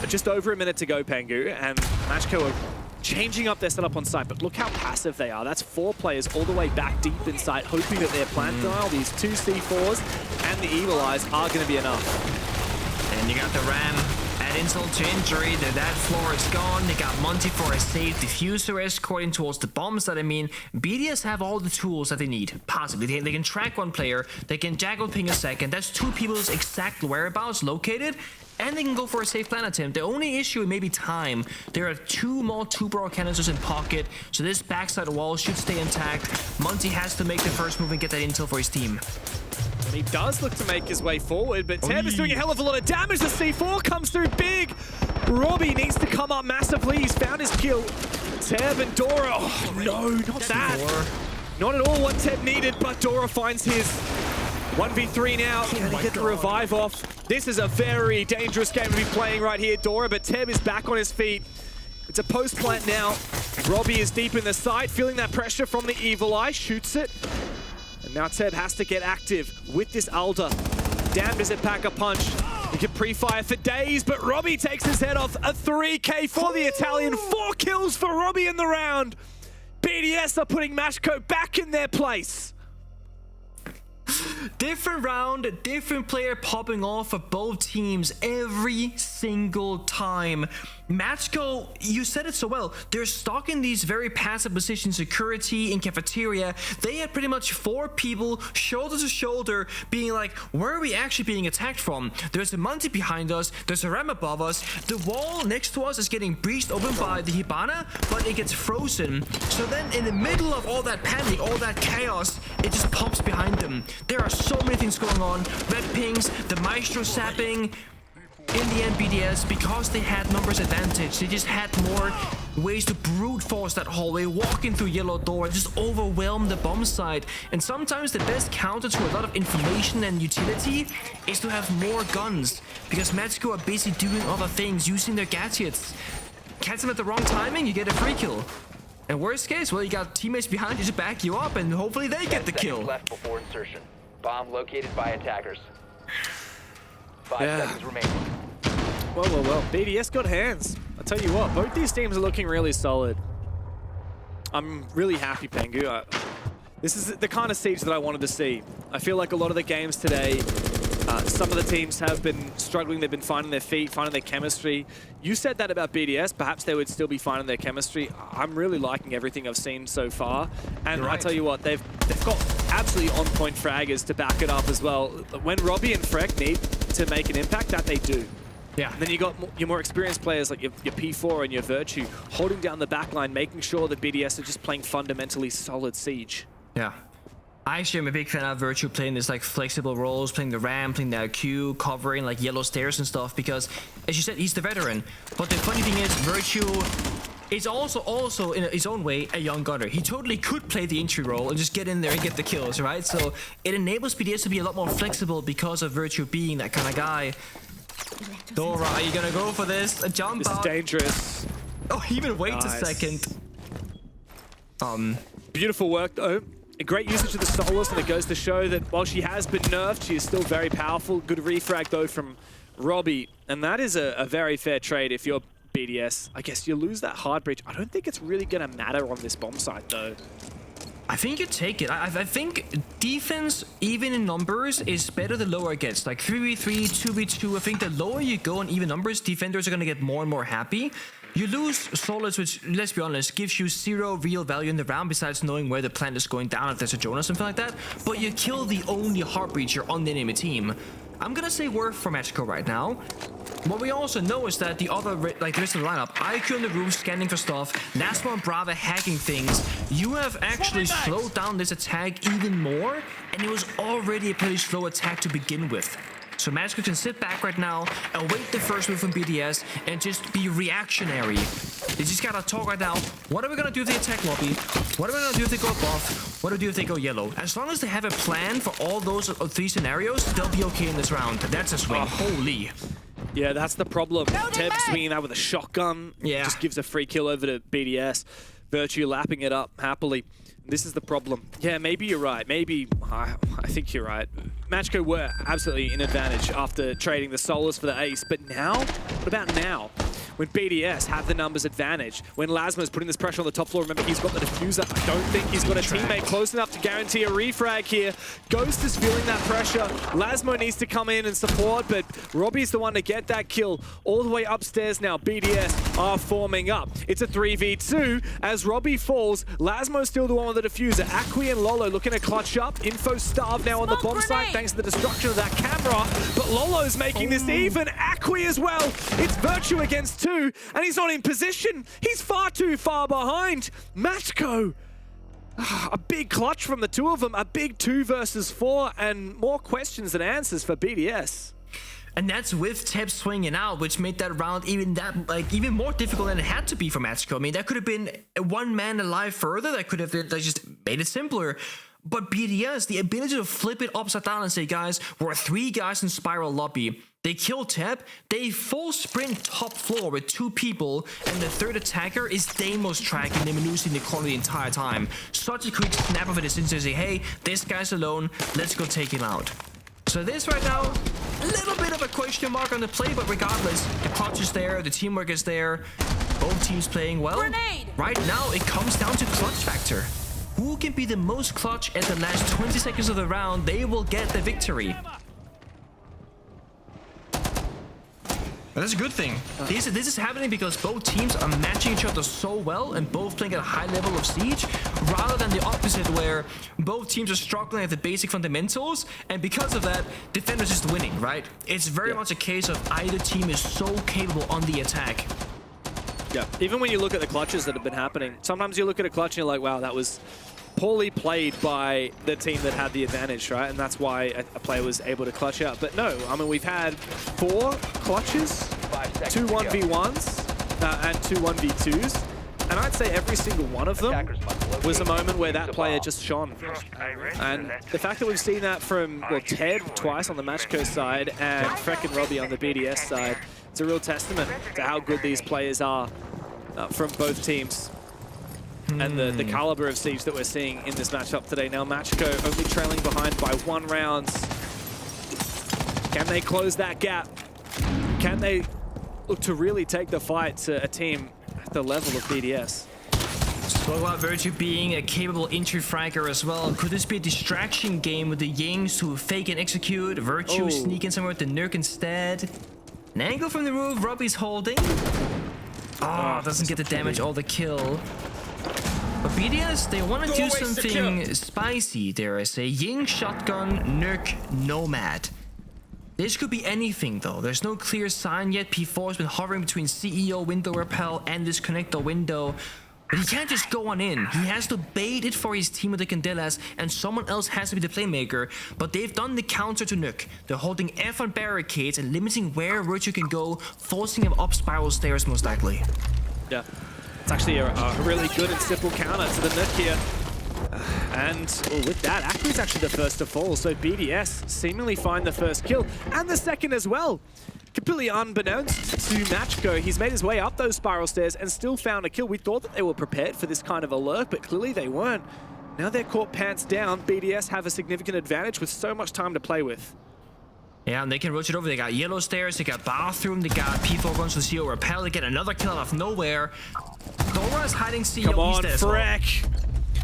just over a minute to go, Pengu, and MACKO are changing up their setup on site, but look how passive they are. That's 4 players all the way back deep inside, hoping that their plant dial, these 2 C4s, and the Evil Eyes are going to be enough. And you got the Ram at insult to injury. That floor is gone. They got Monty for a safe diffuser escorting towards the bombs. That I mean, BDS have all the tools that they need. Possibly, they can track one player. They can Jaggle ping a second. That's 2 people's exact whereabouts located. And they can go for a safe plan attempt. The only issue may be time. There are 2 more Tuberao canisters in pocket, so this backside wall should stay intact. Monty has to make the first move and get that intel for his team. He does look to make his way forward, but Teb is doing a hell of a lot of damage. The C4 comes through big. Robbie needs to come up massively. He's found his kill. Teb and Dora. Oh, no, not that. Not at all what Teb needed, but Dora finds his 1v3 now. Can he get the revive off? This is a very dangerous game to be playing right here, Dora, but Teb is back on his feet. It's a post plant now. Robbie is deep in the site, feeling that pressure from the Evil Eye, shoots it. And now Teb has to get active with this Alda. Damn, does it pack a punch? He can pre-fire for days, but Robbie takes his head off. A 3K for the Italian. 4 kills for Robbie in the round. BDS are putting MACKO back in their place. Different round, different player popping off for both teams every single time. MACKO, you said it so well. They're stuck in these very passive positions, security in cafeteria. They had pretty much 4 people shoulder to shoulder being like, where are we actually being attacked from? There's a Monty behind us, there's a Ram above us, the wall next to us is getting breached open by the Hibana, but it gets frozen. So then in the middle of all that panic, all that chaos, it just pops behind them. There are so many things going on. Red pings, the Maestro sapping. in the end, BDS, because they had numbers advantage, they just had more ways to brute force that hallway, walking through yellow door, and just overwhelm the bomb site. And sometimes the best counter to a lot of information and utility is to have more guns, because MACKO are busy doing other things, using their gadgets. Catch them at the wrong timing, you get a free kill. And worst case, well, you got teammates behind you to back you up, and hopefully they get the kill. Left before insertion. Bomb located by attackers. 5 seconds remaining. Well. BDS got hands. I'll tell you what, both these teams are looking really solid. I'm really happy, Pengu. This is the kind of siege that I wanted to see. I feel like a lot of the games today, some of the teams have been struggling. They've been finding their feet, finding their chemistry. You said that about BDS. Perhaps they would still be finding their chemistry. I'm really liking everything I've seen so far. And I tell you what, they've got absolutely on-point fraggers to back it up as well. When Robbie and Freck need to make an impact, that they do. Yeah. And then you got your more experienced players like your P4 and your Virtue holding down the backline, making sure that BDS are just playing fundamentally solid siege. Yeah. I actually am a big fan of Virtue playing this like flexible roles, playing the ramp, playing the IQ, covering like yellow stairs and stuff, because as you said, he's the veteran. But the funny thing is, Virtue is also in his own way a young gunner. He totally could play the entry role and just get in there and get the kills, right? So it enables BDS to be a lot more flexible because of Virtue being that kind of guy. Dora, are you gonna go for this? A jump out? This is dangerous. Oh, he even waits a second. Beautiful work though. A great usage of the Solace, and it goes to show that while she has been nerfed, she is still very powerful. Good refrag though from Robbie, and that is a very fair trade if you're BDS. I guess you lose that hard breach. I don't think it's really gonna matter on this bomb site though. I think you take it. I think defense, even in numbers, is better the lower it gets. Like 3v3, 2v2, I think the lower you go in even numbers, defenders are going to get more and more happy. You lose Solace, which, let's be honest, gives you 0 real value in the round besides knowing where the plant is going down if there's a drone or something like that. But you kill the only heart breacher on the enemy team. I'm going to say worth for MACKO right now. What we also know is that the other, like the rest of the lineup, IQ on the roof scanning for stuff, Nasmo and Brava hacking things, you have actually slowed down this attack even more, and it was already a pretty slow attack to begin with. So MACKO can sit back right now, await the first move from BDS, and just be reactionary. They just gotta talk right now. What are we gonna do if they attack lobby? What are we gonna do if they go buff? What do we do if they go yellow? As long as they have a plan for all those 3 scenarios, they'll be okay in this round. That's a swing. Holy. Yeah, that's the problem. Teb swinging out with a shotgun. Yeah. Just gives a free kill over to BDS. Virtue lapping it up happily. This is the problem. Yeah, maybe you're right. Maybe, I think you're right. MACKO were absolutely in advantage after trading the Solace for the ace. But now, what about now? When BDS have the numbers advantage, when Lasmo's putting this pressure on the top floor, remember he's got the diffuser. I don't think he's got a teammate close enough to guarantee a refrag here. Ghost is feeling that pressure. Lasmo needs to come in and support, but Robbie's the one to get that kill. All the way upstairs now, BDS are forming up. It's a 3v2 as Robbie falls. Lasmo's still the one with the diffuser. Akwi and Lolo looking to clutch up. Info starved now on the bomb site thanks to the destruction of that camera, but Lolo's making this even. Akwi as well. It's Virtue against 2, and he's not in position. He's far too far behind. MACKO. A big clutch from the two of them. A big 2 versus 4, and more questions than answers for BDS. And that's with Teb swinging out, which made that round even more difficult than it had to be for MACKO. I mean, that could have been 1 man alive further. That could have just made it simpler. But BDS, the ability to flip it upside down and say, guys, we're 3 guys in spiral lobby. They kill Teb, they full sprint top floor with 2 people, and the 3rd attacker is Deimos tracking them and losing the corner the entire time. Such a quick snap of a decision to say, hey, this guy's alone, let's go take him out. So this right now, a little bit of a question mark on the play, but regardless, the clutch is there, the teamwork is there, both teams playing well. Grenade! Right now, it comes down to clutch factor. Who can be the most clutch at the last 20 seconds of the round, they will get the victory. But that's a good thing. This is happening because both teams are matching each other so well and both playing at a high level of siege, rather than the opposite where both teams are struggling at the basic fundamentals, and because of that, defenders just winning, right? It's very much a case of either team is so capable on the attack. Yeah, even when you look at the clutches that have been happening, sometimes you look at a clutch and you're like, wow, that was poorly played by the team that had the advantage, right? And that's why a player was able to clutch out. But no, I mean, we've had 4 clutches, 2 1v1s, and 2 1v2s. And I'd say every single one of them was a moment where that player just shone. And the fact that we've seen that from, well, Ted twice on the MACKO side and Freck and Robbie on the BDS side, it's a real testament to how good these players are from both teams. And the caliber of siege that we're seeing in this matchup today. Now MACKO only trailing behind by 1 round. Can they close that gap? Can they look to really take the fight to a team at the level of BDS? Spoke about Virtue being a capable entry fragger as well. Could this be a distraction game with the Yings to fake and execute? Virtue sneaking somewhere with the Nurk instead. An angle from the roof, Robbie's holding. Oh, doesn't get the damage or the kill. But BDS, they want to do something spicy, dare I say. Ying, shotgun, Nurk, Nomad. This could be anything though. There's no clear sign yet. P4 has been hovering between CEO window repel and this connector window. But he can't just go on in. He has to bait it for his team with the Candelas, and someone else has to be the playmaker. But they've done the counter to Nuke. They're holding F on barricades and limiting where Virtue can go, forcing him up spiral stairs most likely. Yeah, it's actually a really good and simple counter to the Nuke here. And with that, MACKO's actually the first to fall, so BDS seemingly find the first kill, and the second as well. Completely unbeknownst to MACKO, he's made his way up those spiral stairs and still found a kill. We thought that they were prepared for this kind of alert, but clearly they weren't. Now they're caught pants down. BDS have a significant advantage with so much time to play with. Yeah, and they can rotate over. They got yellow stairs, they got bathroom, they got P4 guns to CEO repel, they get another kill out of nowhere. Dora is hiding CEO. Come on, Freck.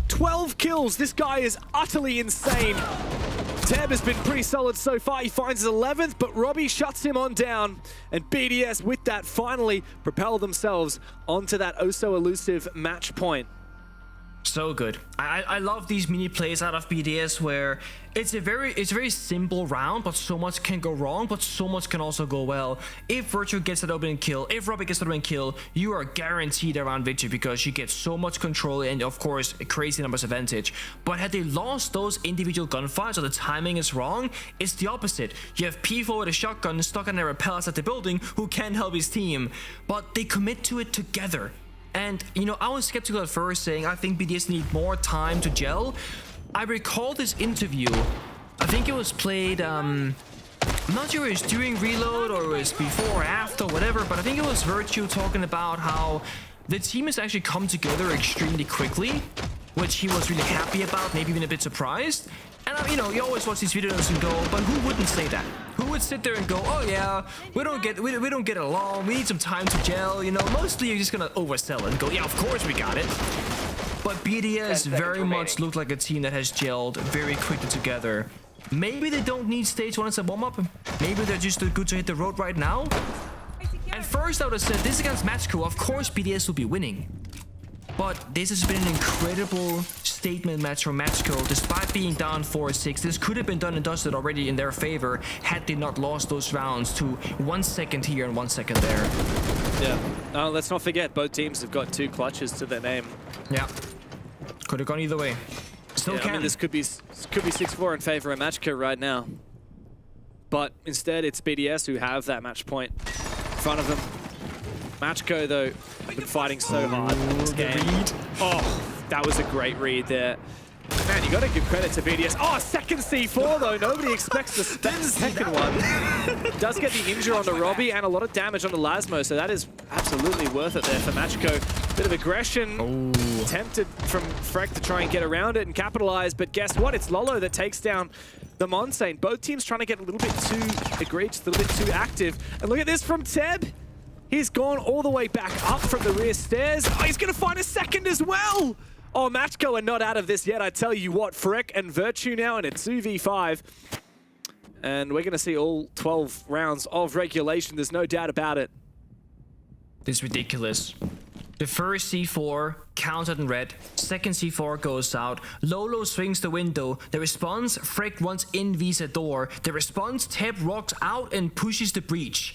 12 kills. This guy is utterly insane. Teb has been pretty solid so far. He finds his 11th, but Robbie shuts him on down. And BDS, with that, finally propel themselves onto that oh-so-elusive match point. So good. I love these mini plays out of BDS where it's a very simple round, but so much can go wrong, but so much can also go well. If Virtue gets that opening kill, if Robbie gets that opening kill, you are guaranteed around victory because you get so much control and of course a crazy numbers advantage. But had they lost those individual gunfights or the timing is wrong, it's the opposite. You have P4 with a shotgun stuck on their repellers at the building who can't help his team, but they commit to it together. And, you know, I was skeptical at first, saying I think BDS need more time to gel. I recall this interview. I think it was played, I'm not sure it was during Reload or it was before or after, whatever, but I think it was Virtue talking about how the team has actually come together extremely quickly, which he was really happy about, maybe even a bit surprised. And, you know, you always watch these videos and go, but who wouldn't say that? Who would sit there and go, oh yeah, we don't get along, we need some time to gel, you know, mostly you're just gonna oversell it and go, yeah, of course we got it. But BDS very much looked like a team that has gelled very quickly together. Maybe they don't need stage 1 as a warm-up, maybe they're just too good to hit the road right now. At first I would have said, this against MACKO, of course BDS will be winning. But this has been an incredible statement match from MACKO. Despite being down 4-6, this could have been done and dusted already in their favor had they not lost those rounds to 1 second here and 1 second there. Yeah. Let's not forget, both teams have got 2 clutches to their name. Yeah. Could have gone either way. Still can. I mean, this could be 6-4 in favor of MACKO right now. But instead, it's BDS who have that match point in front of them. MACKO, though, have been fighting so hard in this game. Oh, that was a great read there. Man, you got to give credit to BDS. Oh, second C4, though. Nobody expects the second one. Does get the injure onto Robbie and a lot of damage onto Lasmo, so that is absolutely worth it there for MACKO. Bit of aggression. Tempted from Freck to try and get around it and capitalize, but guess what? It's Lolo that takes down the Monsane. Both teams trying to get a little bit too egregious, a little bit too active. And look at this from Teb. He's gone all the way back up from the rear stairs. Oh, he's going to find a second as well. Oh, MACKO are not out of this yet. I tell you what, Freck and Virtue now in a 2v5. And we're going to see all 12 rounds of regulation. There's no doubt about it. This is ridiculous. The first C4 counted in red. Second C4 goes out. Lolo swings the window. The response, Freck runs in visa door. The response, Teb rocks out and pushes the breach.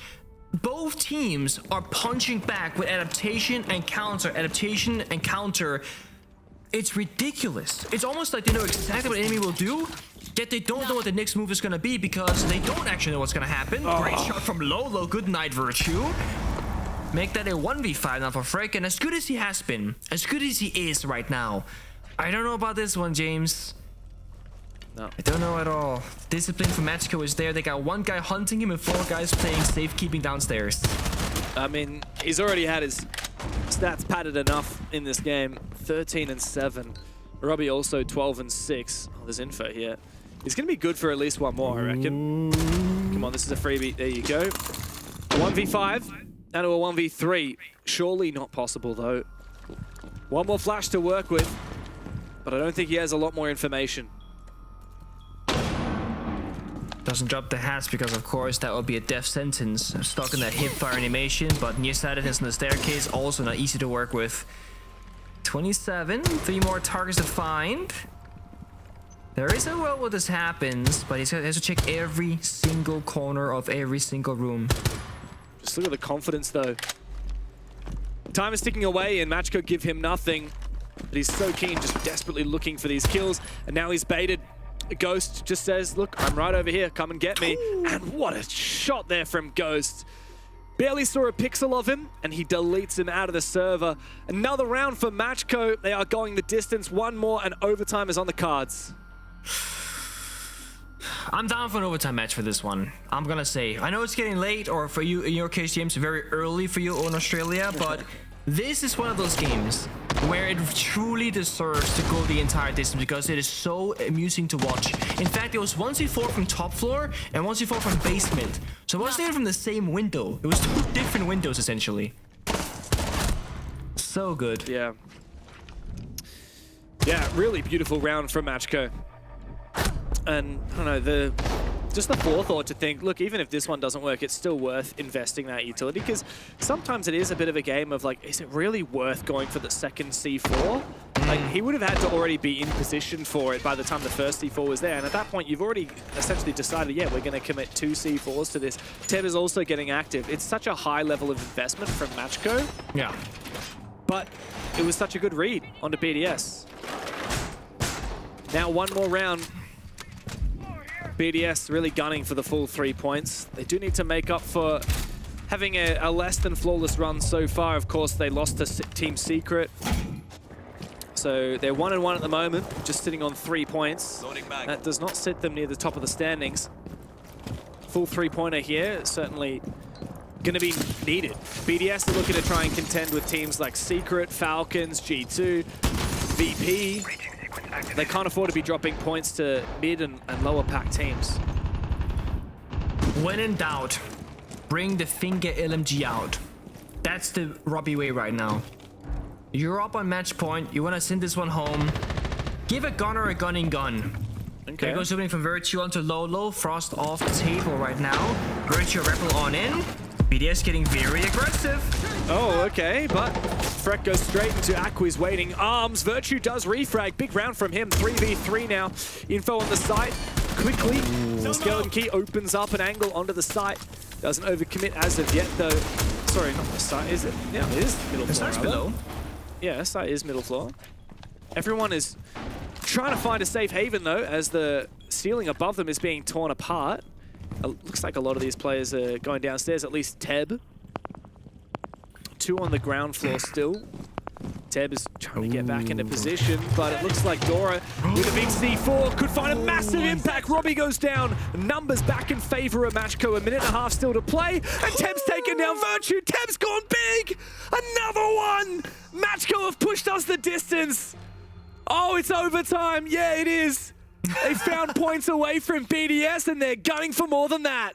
Both teams are punching back with adaptation and counter, adaptation and counter. It's ridiculous. It's almost like they know exactly what enemy will do, yet they don't know what the next move is gonna be because they don't actually know what's gonna happen. Great shot from Lolo. Good night, Virtue. Make that a 1v5 now for Freck, and as good as he has been, as good as he is right now, I don't know about this one, James. No. I don't know at all. Discipline from MACKO is there. They got one guy hunting him and 4 guys playing safekeeping downstairs. I mean, he's already had his stats padded enough in this game. 13 and 7. Robbie also 12 and 6. Oh, there's info here. He's going to be good for at least one more, I reckon. Come on, this is a freebie. There you go. 1v5 and a 1v3. Surely not possible, though. One more flash to work with, but I don't think he has a lot more information. Doesn't drop the hats because, of course, that would be a death sentence. Stuck in that hip fire animation, but nearsightedness on the staircase also not easy to work with. 27, 3 more targets to find. There is a world where this happens, but he has to check every single corner of every single room. Just look at the confidence, though. Time is ticking away, and MACKO give him nothing. But he's so keen, just desperately looking for these kills, and now he's baited. Ghost just says, look, I'm right over here, come and get me. And what a shot there from Ghost. Barely saw a pixel of him, and he deletes him out of the server. Another round for MACKO. They are going the distance. One more, and overtime is on the cards. I'm down for an overtime match for this one. I'm gonna say, I know it's getting late, or for you, in your case, James, very early for you in Australia, but this is one of those games where it truly deserves to go the entire distance because it is so amusing to watch. In fact, it was 1v4 from top floor and 1v4 from basement. So it wasn't even from the same window. It was 2 different windows, essentially. So good. Yeah. Yeah, really beautiful round from MACKO. And, I don't know, just the forethought to think, look, even if this one doesn't work, it's still worth investing that utility, because sometimes it is a bit of a game of like, is it really worth going for the second C4? Like, he would have had to already be in position for it by the time the first C4 was there, and at that point, you've already essentially decided, yeah, we're going to commit 2 C4s to this. Teb is also getting active. It's such a high level of investment from MACKO. Yeah. But it was such a good read onto BDS. Now, one more round. BDS really gunning for the full 3 points. They do need to make up for having a less than flawless run so far. Of course, they lost to Team Secret. So they're 1-1 at the moment, just sitting on 3 points. That does not sit them near the top of the standings. Full 3-pointer here, certainly going to be needed. BDS are looking to try and contend with teams like Secret, Falcons, G2, VP. They can't afford to be dropping points to mid and lower pack teams. When in doubt, bring the finger LMG out. That's the Robbie way right now. You're up on match point. You want to send this one home. Give a gunner a gunning gun. Okay. There goes opening from Virtue onto Lolo. Frost off the table right now. Virtue Rebel on in. BDS getting very aggressive. Oh, okay, but Freck goes straight into Aqua's waiting arms. Virtue does refrag. Big round from him. 3v3 now. Info on the site. Quickly, Skeleton Key opens up an angle onto the site. Doesn't overcommit as of yet, though. Sorry, not the site, is it? Yeah, it is middle floor. The site's below. Yeah, site is middle floor. Everyone is trying to find a safe haven, though, as the ceiling above them is being torn apart. It looks like a lot of these players are going downstairs, at least Teb. 2 on the ground floor still. Teb is trying to get back into position, but it looks like Dora with a big C4 could find a massive impact. Robbie goes down. Numbers back in favor of MACKO. 1.5 minutes still to play, and Teb's taken down Virtue. Teb's gone big. Another one. MACKO have pushed us the distance. Oh, it's overtime. Yeah, it is. They found points away from BDS, and they're gunning for more than that.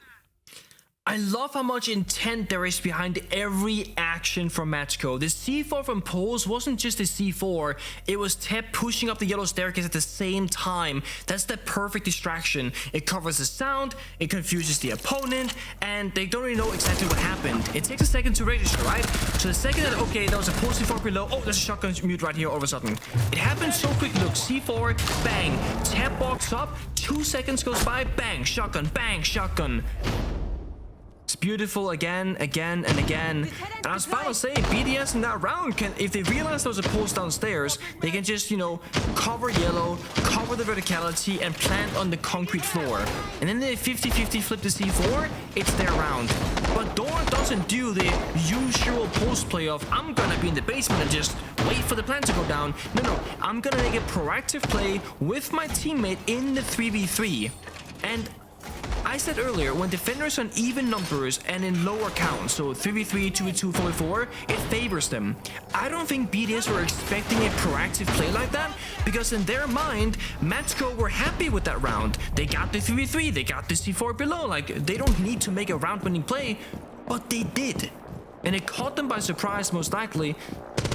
I love how much intent there is behind every action from MACKO. The C4 from Pose wasn't just a C4, it was Teb pushing up the yellow staircase at the same time. That's the perfect distraction. It covers the sound, it confuses the opponent, and they don't really know exactly what happened. It takes a second to register, right? So the second that, okay, there was a Pose C4 below, oh, there's a shotgun mute right here all of a sudden. It happened so quickly, look, C4, bang, Teb walks up, 2 seconds goes by, bang, shotgun, bang, shotgun. beautiful again, and again. And I was about to say, BDS in that round can, if they realize there was a post downstairs, they can just, you know, cover yellow, cover the verticality, and plant on the concrete floor. And then they 50-50 flip the C4, it's their round. But Dawn doesn't do the usual post play of, I'm gonna be in the basement and just wait for the plant to go down. No, I'm gonna make a proactive play with my teammate in the 3v3. And I said earlier, when defenders are on even numbers and in lower counts, so 3v3, 2v2, 4v4, it favors them. I don't think BDS were expecting a proactive play like that, because in their mind, MACKO were happy with that round. They got the 3v3, they got the C4 below, like, they don't need to make a round-winning play, but they did. And it caught them by surprise, most likely.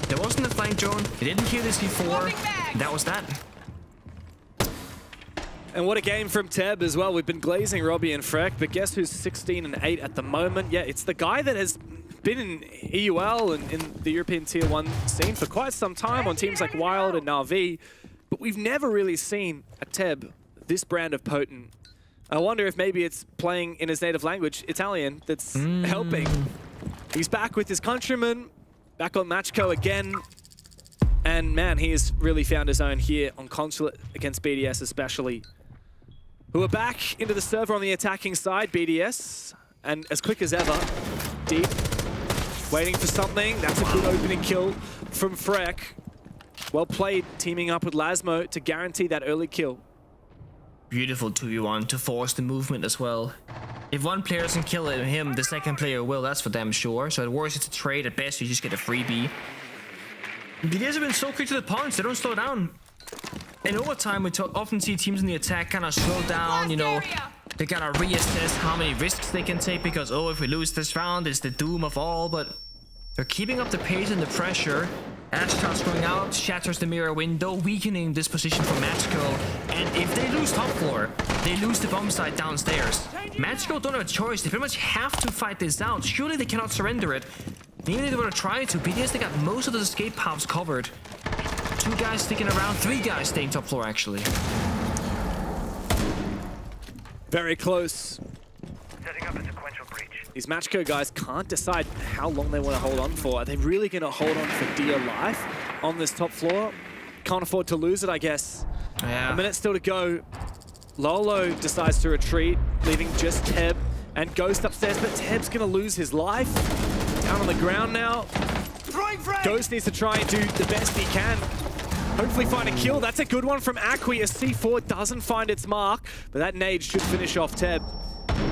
There wasn't a flank drone, they didn't hear the C4, that was that. And what a game from Teb as well. We've been glazing Robbie and Freck, but guess who's 16 and 8 at the moment? Yeah, it's the guy that has been in EUL and in the European Tier 1 scene for quite some time on teams like Wild and Na'Vi, but we've never really seen a Teb this brand of potent. I wonder if maybe it's playing in his native language, Italian, that's helping. He's back with his countrymen, back on MACKO again. And man, he has really found his own here on Consulate against BDS especially. Who are back into the server on the attacking side, BDS. And as quick as ever, deep, waiting for something. That's a good opening kill from Freck. Well played, teaming up with Lasmo to guarantee that early kill. Beautiful 2v1 to force the movement as well. If one player doesn't kill him, the second player will, that's for damn sure. So at worst it's a trade, at best you just get a freebie. BDS have been so quick to the punch, they don't slow down. In overtime, we often see teams in the attack kind of slow down, you know, they gotta reassess how many risks they can take because, oh, if we lose this round, it's the doom of all, but they're keeping up the pace and the pressure. Ashtar's going out, shatters the mirror window, weakening this position for MACKO, and if they lose top floor, they lose the bomb site downstairs. MACKO don't have a choice, they pretty much have to fight this out, surely they cannot surrender it. Even if they were to try to, BDS, they got most of the escape paths covered. 2 guys sticking around, 3 guys staying top floor, actually. Very close. Setting up a sequential breach. These MACKO guys can't decide how long they want to hold on for. Are they really going to hold on for dear life on this top floor? Can't afford to lose it, I guess. Yeah. A minute still to go. Lolo decides to retreat, leaving just Teb and Ghost upstairs, but Teb's going to lose his life. Down on the ground now. Ghost needs to try and do the best he can. Hopefully find a kill. That's a good one from Acqui. A C4 doesn't find its mark, but that nade should finish off Teb.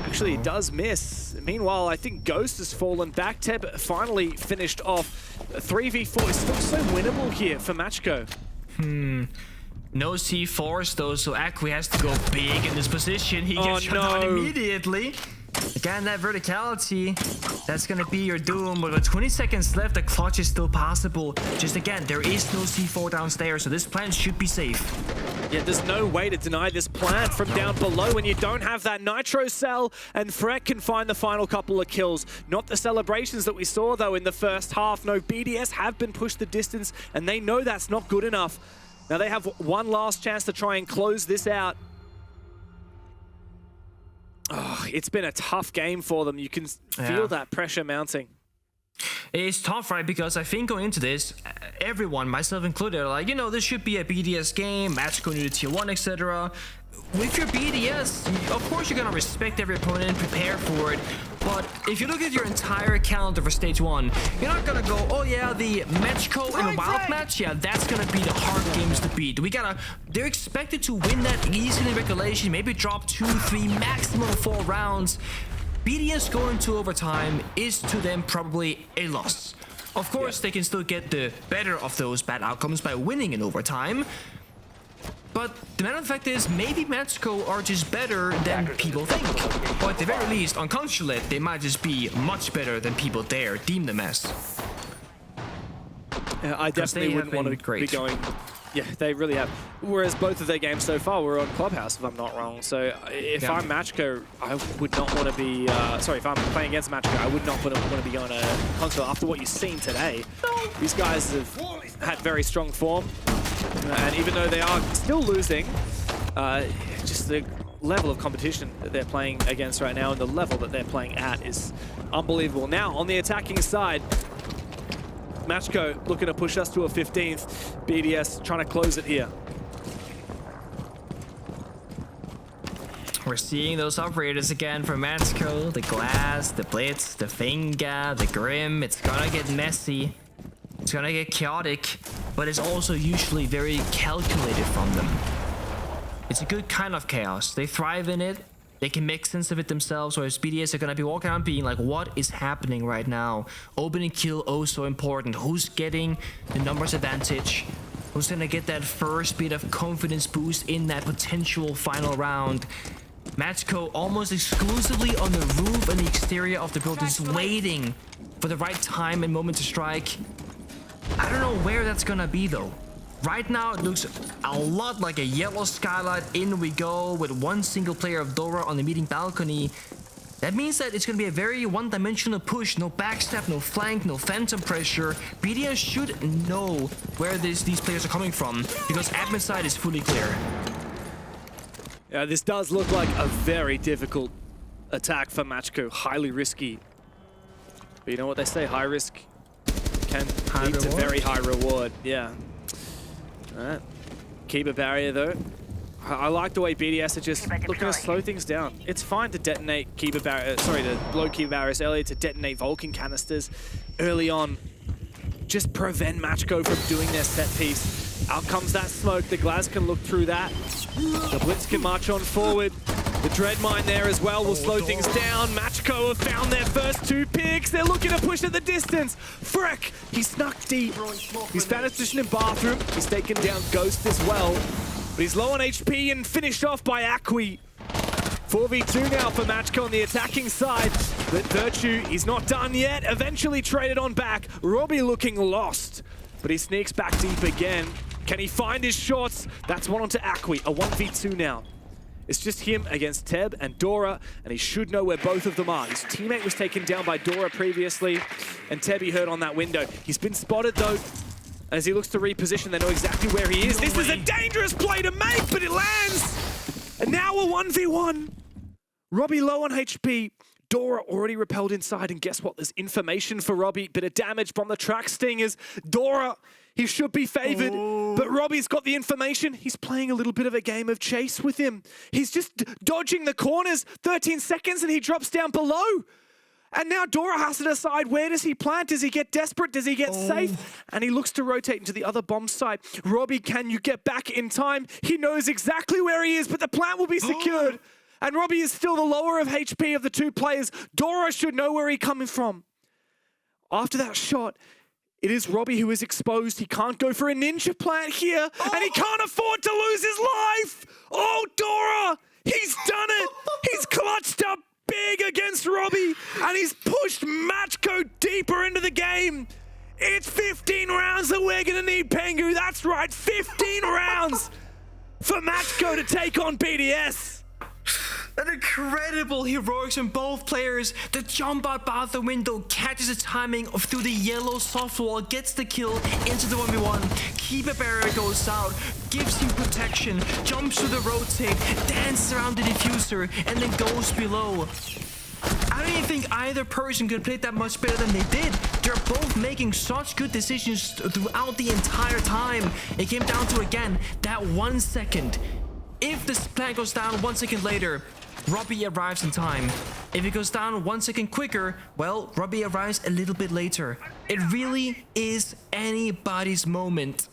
Actually, it does miss. Meanwhile, I think Ghost has fallen back. Teb finally finished off. 3v4 is still so winnable here for MACKO. No C4s though, so Acqui has to go big in this position. He gets shut down immediately. Again, that verticality, that's gonna be your doom. But with 20 seconds left, the clutch is still possible. Just again, there is no C4 downstairs, so this plant should be safe. Yeah, there's no way to deny this plant from down below when you don't have that nitro cell, and Freck can find the final couple of kills. Not the celebrations that we saw, though, in the first half. No, BDS have been pushed the distance, and they know that's not good enough. Now they have one last chance to try and close this out. Oh, it's been a tough game for them. You can feel that pressure mounting. It's tough, right? Because I think going into this, everyone, myself included, are like, you know, this should be a BDS game, MACKO new to Tier 1, etc. With your BDS, of course you're going to respect every opponent, prepare for it. But if you look at your entire calendar for Stage 1, you're not going to go, oh yeah, the MACKO and Wild match, yeah, that's going to be the hard games to beat. They're expected to win that easily in regulation, maybe drop 2, 3, maximum 4 rounds. BDS going to overtime is to them probably a loss. Of course, they can still get the better of those bad outcomes by winning in overtime. But the matter of fact is, maybe MACKO are just better than people think. Or at the very least, on Consulate, they might just be much better than people there deem them as. Yeah, I definitely wouldn't want to be going... Yeah, they really have. Whereas both of their games so far were on Clubhouse, if I'm not wrong. So if I'm MACKO, I would not want to be... sorry, if I'm playing against MACKO, I would not want to be going to Console after what you've seen today. These guys have had very strong form. And even though they are still losing, just the level of competition that they're playing against right now and the level that they're playing at is unbelievable. Now, on the attacking side, MACKO looking to push us to a 15th. BDS trying to close it here. We're seeing those operators again from MACKO, the Glass, the Blitz, the Finger, the Grim. It's gonna get messy. It's gonna get chaotic, but it's also usually very calculated from them. It's a good kind of chaos. They thrive in it. They can make sense of it themselves, whereas BDS are gonna be walking around being like, what is happening right now? Open and kill, oh so important. Who's getting the numbers advantage? Who's gonna get that first bit of confidence boost in that potential final round? MACKO almost exclusively on the roof and the exterior of the building, just waiting for the right time and moment to strike. I don't know where that's gonna be though. Right now it looks a lot like a yellow skylight. In we go with one single player of Dora on the meeting balcony. That means that it's gonna be a very one-dimensional push. No backstab, no flank, no phantom pressure. BDS should know where these players are coming from because admin side is fully clear. Yeah, this does look like a very difficult attack for MACKO. Highly risky. But you know what they say, high risk can lead to very high reward. Yeah. Alright. Keep a barrier though. I like the way BDS are just looking to slow things down. It's fine to detonate keeper barrier, to blow keeper barriers earlier, to detonate Vulcan canisters early on. Just prevent MACKO from doing their set piece. Out comes that smoke. The Glass can look through that. The Blitz can march on forward. The Dread Mine there as well will slow things down. MACKO have found their first 2 picks. They're looking to push at the distance. Freck, he snuck deep. He's found his position in bathroom. He's taken down Ghost as well. But he's low on HP and finished off by Akwi. 4v2 now for MACKO on the attacking side. But Virtue, he's not done yet. Eventually traded on back. Robbie looking lost. But he sneaks back deep again. Can he find his shots? That's one onto Akwi. A 1v2 now. It's just him against Teb and Dora, and he should know where both of them are. His teammate was taken down by Dora previously, and Teb he heard on that window. He's been spotted though. As he looks to reposition, they know exactly where he is. This is a dangerous play to make, but it lands! And now a 1v1. Robbie low on HP. Dora already repelled inside, and guess what? There's information for Robbie. Bit of damage from the track stingers. Dora, he should be favored, but Robbie's got the information. He's playing a little bit of a game of chase with him. He's just dodging the corners. 13 seconds, and he drops down below. And now Dora has to decide, where does he plant? Does he get desperate? Does he get safe? And he looks to rotate into the other bomb site. Robbie, can you get back in time? He knows exactly where he is, but the plant will be secured. And Robbie is still the lower of HP of the 2 players. Dora should know where he's coming from. After that shot, it is Robbie who is exposed. He can't go for a ninja plant here, and he can't afford to lose his life. Oh, Dora, he's done it. He's clutched up big against Robbie, and he's pushed MACKO deeper into the game. It's 15 rounds that we're going to need, Pengu. That's right, 15 rounds for MACKO to take on BDS. An incredible heroics from both players. The jump out the window, catches the timing through the yellow soft wall, gets the kill into the 1v1. Keeper barrier goes out, gives him protection, jumps to the rotate, dances around the diffuser, and then goes below. I don't even think either person could play that much better than they did. They're both making such good decisions throughout the entire time. It came down to, again, that 1 second. If this plant goes down 1 second later, Robbie arrives in time. If it goes down 1 second quicker, well, Robbie arrives a little bit later. It really is anybody's moment.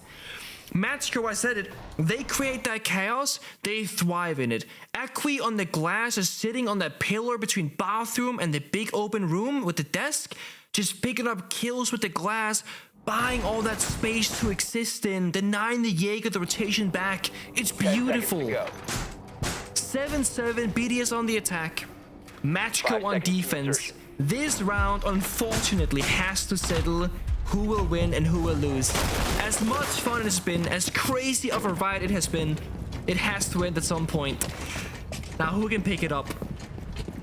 MACKO, I said it, they create that chaos, they thrive in it. Akwi on the Glass is sitting on that pillar between bathroom and the big open room with the desk, just picking up kills with the Glass, buying all that space to exist in, denying the Jaeger the rotation back. It's beautiful. 7-7, BDS on the attack, MACKO on defense. This round, unfortunately, has to settle who will win and who will lose. As much fun it has been, as crazy of a ride it has been, it has to end at some point. Now, who can pick it up?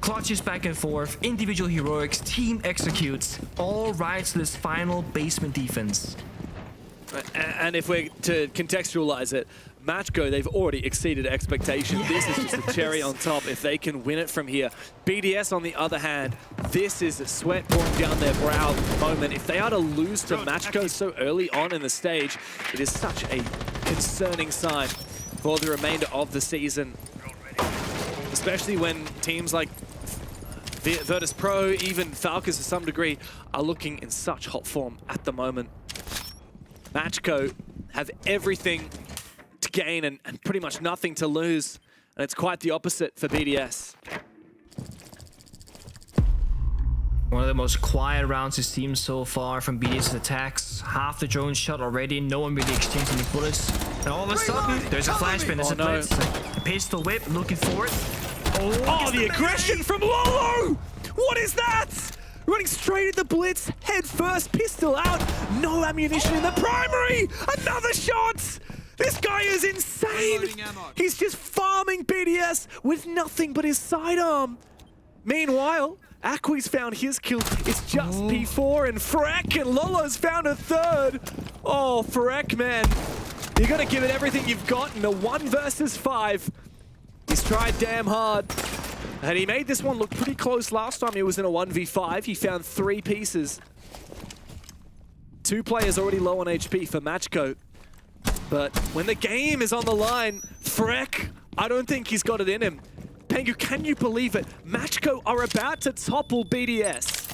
Clutches back and forth, individual heroics, team executes, all rides to this final basement defense. And if we're to contextualize it, MACKO, they've already exceeded expectations. This is just a cherry on top if they can win it from here. BDS, on the other hand, this is a sweat pouring down their brow moment. If they are to lose to MACKO so early on in the stage, it is such a concerning sign for the remainder of the season. Especially when teams like Virtus Pro, even Falcons to some degree, are looking in such hot form at the moment. MACKO have everything to gain and pretty much nothing to lose. And it's quite the opposite for BDS. One of the most quiet rounds it seems so far from BDS attacks. Half the drone shot already, no one really exchanged any bullets. And all of a sudden, there's a flashbang, there's a blitz. A pistol whip, looking for it. Oh, the aggression from Lolo! What is that? Running straight at the blitz, head first, pistol out, no ammunition in the primary! Another shot! This guy is insane! He's just farming BDS with nothing but his sidearm. Meanwhile, Akwi's found his kill. It's just P4 and Freck, and Lolo's found a third. Oh, Freck, man. You're gonna give it everything you've got in a 1 versus 5. He's tried damn hard. And he made this one look pretty close last time he was in a 1v5. He found 3 pieces. 2 players already low on HP for MACKO. But when the game is on the line, Freck, I don't think he's got it in him. Pengu, can you believe it? MACKO are about to topple BDS.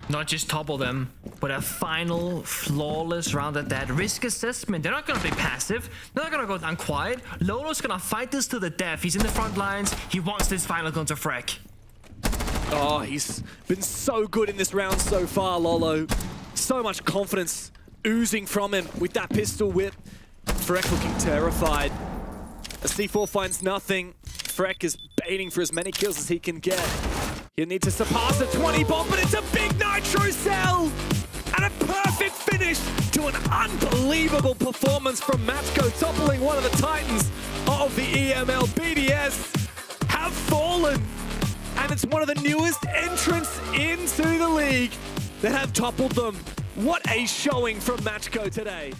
Not just topple them, but a final flawless round at that. Risk assessment, they're not gonna be passive. They're not gonna go down quiet. Lolo's gonna fight this to the death. He's in the front lines. He wants this final gun to Freck. Oh, he's been so good in this round so far, Lolo. So much confidence oozing from him with that pistol whip. Freck looking terrified. A C4 finds nothing. Freck is baiting for as many kills as he can get. He'll need to surpass the 20 bomb, but it's a big nitro cell! And a perfect finish to an unbelievable performance from MACKO, toppling one of the titans of the EML. BDS have fallen, and it's one of the newest entrants into the league that have toppled them. What a showing from MACKO today.